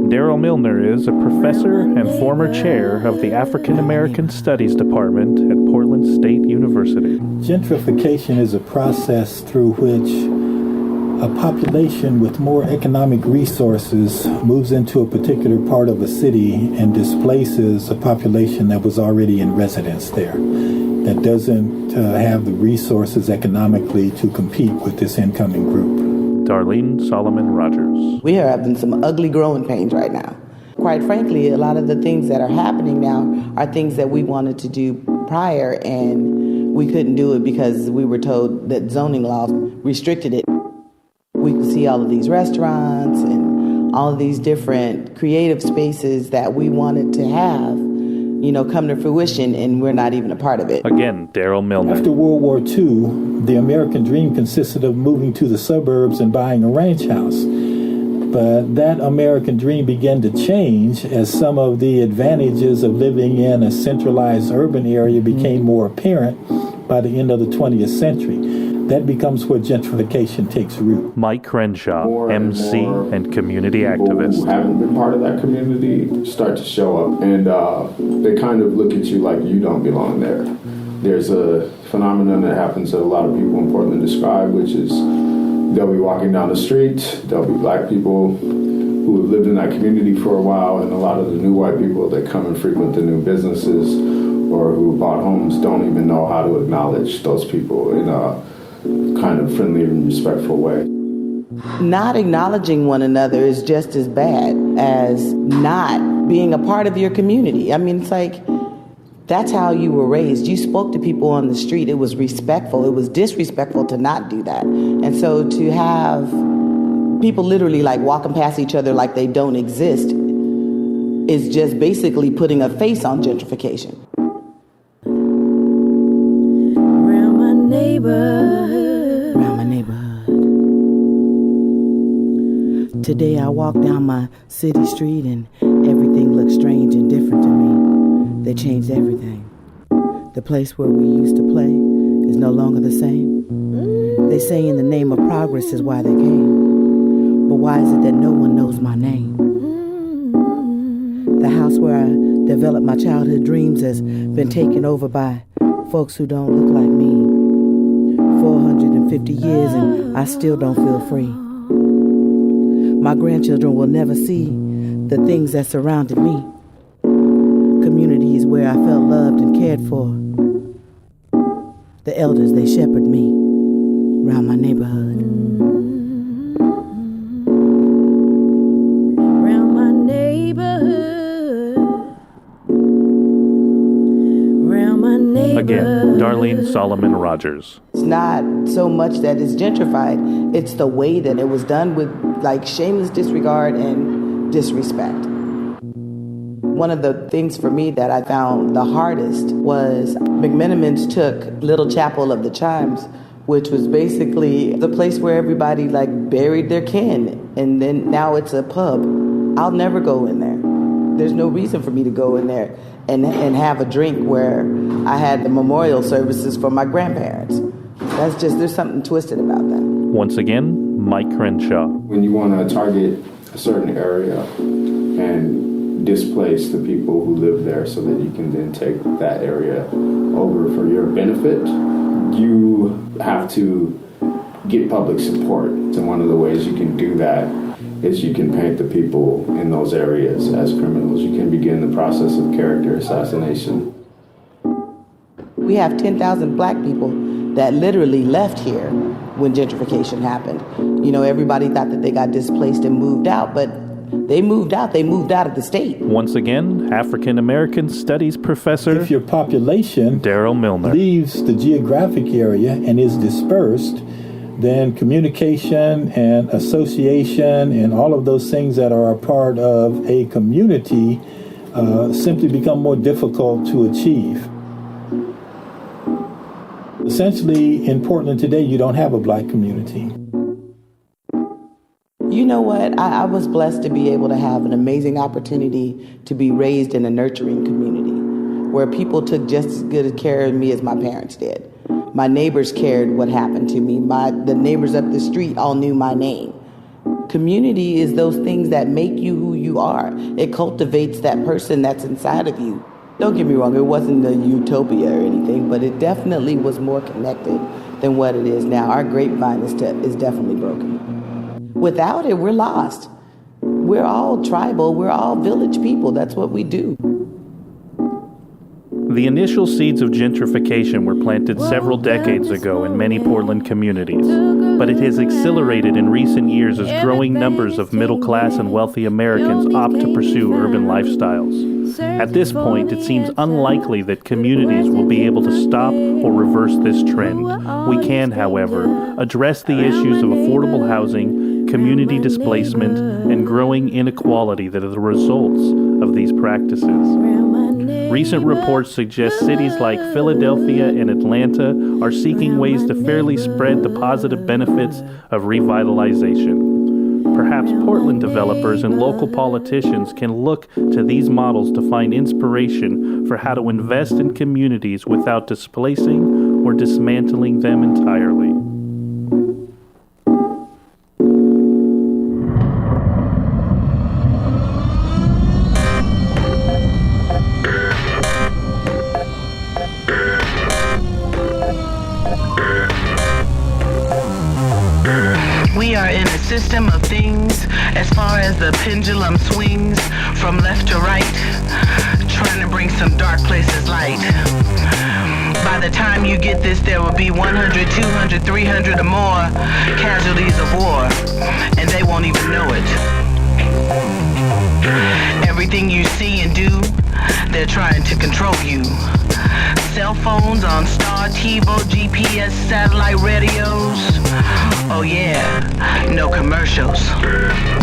S8: Daryl Milner is a professor and former chair of the African American Studies Department at Portland State University.
S9: Gentrification is a process through which a population with more economic resources moves into a particular part of a city and displaces a population that was already in residence there, that doesn't have the resources economically to compete with this incoming group.
S8: Darlene Solomon Rogers.
S10: We are having some ugly growing pains right now. Quite frankly, a lot of the things that are happening now are things that we wanted to do prior, and we couldn't do it because we were told that zoning laws restricted it. We could see all of these restaurants and all of these different creative spaces that we wanted to have, come to fruition, and we're not even a part of it.
S8: Again, Daryl Milner.
S9: After World War II, the American dream consisted of moving to the suburbs and buying a ranch house. But that American dream began to change as some of the advantages of living in a centralized urban area became more apparent by the end of the 20th century. That becomes where gentrification takes root.
S8: Mike Crenshaw, MC and community activist.
S11: Who haven't been part of that community start to show up, and they kind of look at you like you don't belong there. There's a phenomenon that happens that a lot of people in Portland describe, which is they'll be walking down the street, there'll be black people who have lived in that community for a while, and a lot of the new white people that come and frequent the new businesses or who bought homes don't even know how to acknowledge those people in a kind of friendly and respectful way.
S10: Not acknowledging one another is just as bad as not being a part of your community. I mean, it's like, that's how you were raised. You spoke to people on the street. It was respectful. It was disrespectful to not do that. And so to have people literally like walking past each other like they don't exist is just basically putting a face on gentrification.
S5: Around my neighborhood.
S10: Around my neighborhood. Today I walk down my city street and everything looks strange and different to me. They changed everything. The place where we used to play is no longer the same. They say in the name of progress is why they came. But why is it that no one knows my name? The house where I developed my childhood dreams has been taken over by folks who don't look like me. 450 years and I still don't feel free. My grandchildren will never see the things that surrounded me. Communities where I felt loved and cared for. The elders, they shepherd me around my neighborhood.
S5: Around my neighborhood. Around my neighborhood.
S8: Again, Darlene Solomon Rogers.
S10: It's not so much that it's gentrified, it's the way that it was done with like shameless disregard and disrespect. One of the things for me that I found the hardest was McMenamins took Little Chapel of the Chimes, which was basically the place where everybody like buried their kin, and then now it's a pub. I'll never go in there. There's no reason for me to go in there and have a drink where I had the memorial services for my grandparents. That's just, there's something twisted about that.
S8: Once again, Mike Crenshaw.
S11: When you want to target a certain area and displace the people who live there so that you can then take that area over for your benefit, you have to get public support. And one of the ways you can do that is you can paint the people in those areas as criminals. You can begin the process of character assassination.
S10: We have 10,000 black people that literally left here when gentrification happened. You know, everybody thought that they got displaced and moved out, but they moved out of the state.
S8: Once again, African American Studies professor.
S9: If your population
S8: Daryl Milner
S9: leaves the geographic area and is dispersed, then communication and association and all of those things that are a part of a community simply become more difficult to achieve. Essentially, in Portland today, you don't have a black community.
S10: You know what? I was blessed to be able to have an amazing opportunity to be raised in a nurturing community where people took just as good care of me as my parents did. My neighbors cared what happened to me. The neighbors up the street all knew my name. Community is those things that make you who you are. It cultivates that person that's inside of you. Don't get me wrong, it wasn't a utopia or anything, but it definitely was more connected than what it is now. Our grapevine is definitely broken. Without it, we're lost. We're all tribal. We're all village people. That's what we do.
S8: The initial seeds of gentrification were planted several decades ago in many Portland communities, but it has accelerated in recent years as growing numbers of middle-class and wealthy Americans opt to pursue urban lifestyles. At this point, it seems unlikely that communities will be able to stop or reverse this trend. We can, however, address the issues of affordable housing, community displacement, and growing inequality that are the results of these practices. Recent reports suggest cities like Philadelphia and Atlanta are seeking ways to fairly spread the positive benefits of revitalization. Perhaps Portland developers and local politicians can look to these models to find inspiration for how to invest in communities without displacing or dismantling them entirely.
S4: We are in a system of things as far as the pendulum swings from left to right, trying to bring some dark places light. By the time you get this, there will be 100, 200, 300 or more casualties of war, and they won't even know it. Everything you see and do, they're trying to control you. Cell phones on Star, TiVo, GPS, satellite radios. Oh yeah, no commercials.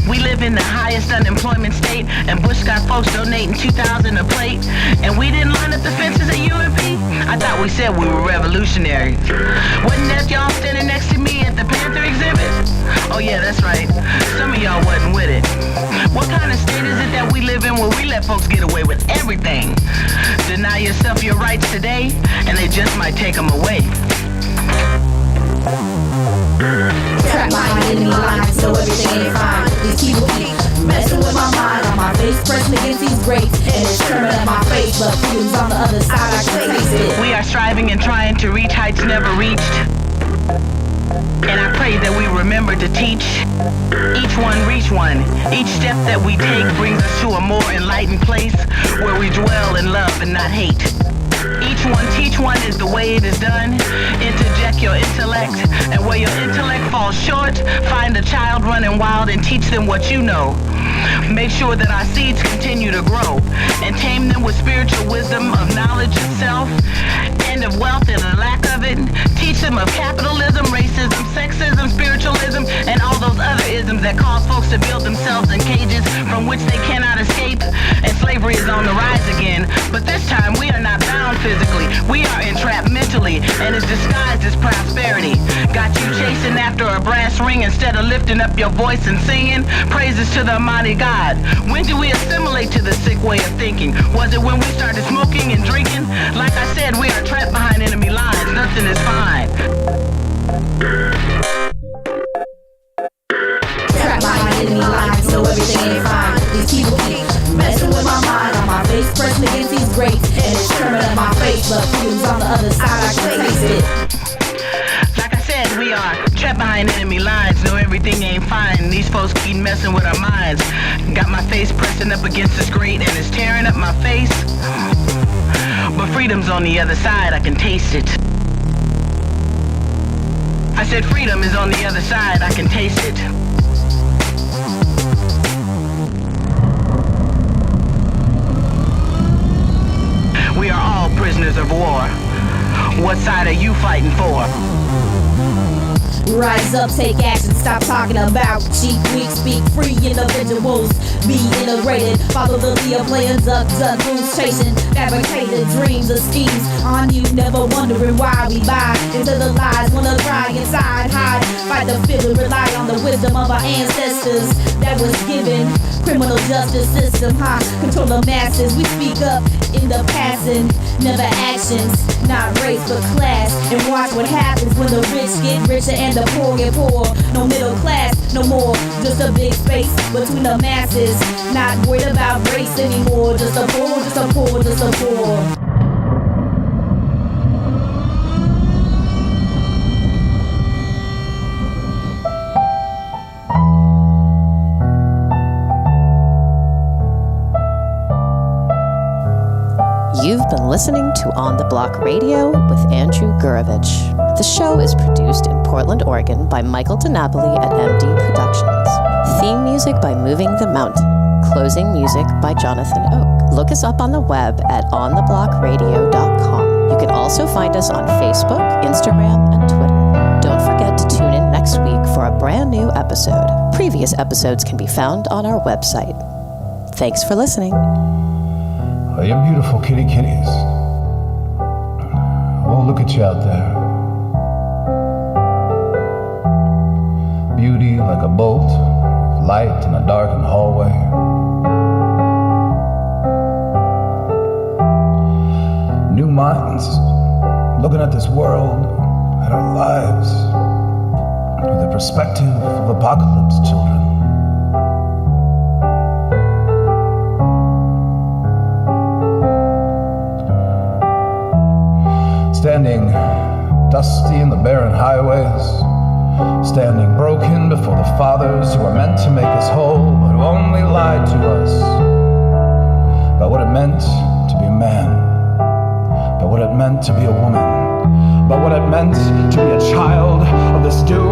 S4: We live in the highest unemployment state, and Bush got folks donating $2,000 a plate, and we didn't line up the fences at UMP. I thought we said we were revolutionaries. Wasn't that y'all standing next to me at the Panther exhibit? Oh yeah, that's right. Some of y'all wasn't with it. What kind of state is it that we live in where we let folks get away with everything? Deny yourself your rights today, and they just might take them away.
S5: Trap my enemy lines, so everything ain't fine. These people keep messing with my mind. On my face, pressing against these grapes, and it's turning up my face, but freedom's on the other side, I can taste it.
S4: We are striving and trying to reach heights never reached. And I pray that we remember to teach. Each one reach one. Each step that we take brings us to a more enlightened place where we dwell in love and not hate. Each one teach one is the way it is done. Interject your intellect, and where your intellect falls short, find a child running wild and teach them what you know. Make sure that our seeds continue to grow, and tame them with spiritual wisdom of knowledge itself, and of wealth and the lack of it. Teach them of capitalism, racism, sexism, spiritualism, and all those other isms that cause folks to build themselves in cages from which they cannot escape. And slavery is on the rise again, but this time we are not bound physically. We are entrapped mentally, and it's disguised as prosperity. Got you chasing after a brass ring instead of lifting up your voice and singing praises to the Almighty God. When do we assimilate to the sick way of thinking? Was it when we started smoking and drinking? Like I said, we are trapped behind enemy lines. Nothing is fine.
S5: Trap my enemy lines, so everything ain't fine. These people keep messing with my mind. On my face, pressing against these grapes, and it's turning up my face, but freedom's on the other side, I can taste it.
S4: Like I said, we are trapped behind enemy lines. No, everything ain't fine. These folks keep messing with our minds. Got my face pressing up against the screen, and it's tearing up my face. But freedom's on the other side, I can taste it. I said freedom is on the other side, I can taste it. We are all prisoners of war. What side are you fighting for?
S5: Rise up, take action, stop talking about cheap, weak, speak free individuals. Be integrated, follow the Leah plans up, done moves, chasing fabricated dreams or schemes on you, never wondering why we buy into the lies, wanna cry inside, hide, fight the feeling, rely on the wisdom of our ancestors that was given. Criminal justice system, control the masses. We speak up in the passing, never actions, not race but class. And watch what happens when the rich get richer and the poor get poor. No middle class, no more, just a big space between the masses. Not worried about race anymore, just a poor, just a poor, just a poor.
S1: You've been listening to On the Block Radio with Andrew Gurovich. The show is produced in Portland, Oregon by Michael DiNapoli at MD Productions. Theme music by Moving the Mountain. Closing music by Jonathan Oak. Look us up on the web at ontheblockradio.com. You can also find us on Facebook, Instagram, and Twitter. Don't forget to tune in next week for a brand new episode. Previous episodes can be found on our website. Thanks for listening.
S12: Oh, you're beautiful, kitty kitties. Oh, look at you out there. Beauty like a bolt light in a darkened hallway. New minds looking at this world, at our lives, with the perspective of apocalypse children. Standing dusty in the barren highways, standing broken before the fathers who are meant to make us whole, but who only lied to us about what it meant to be a man, about what it meant to be a woman, about what it meant to be a child of this dude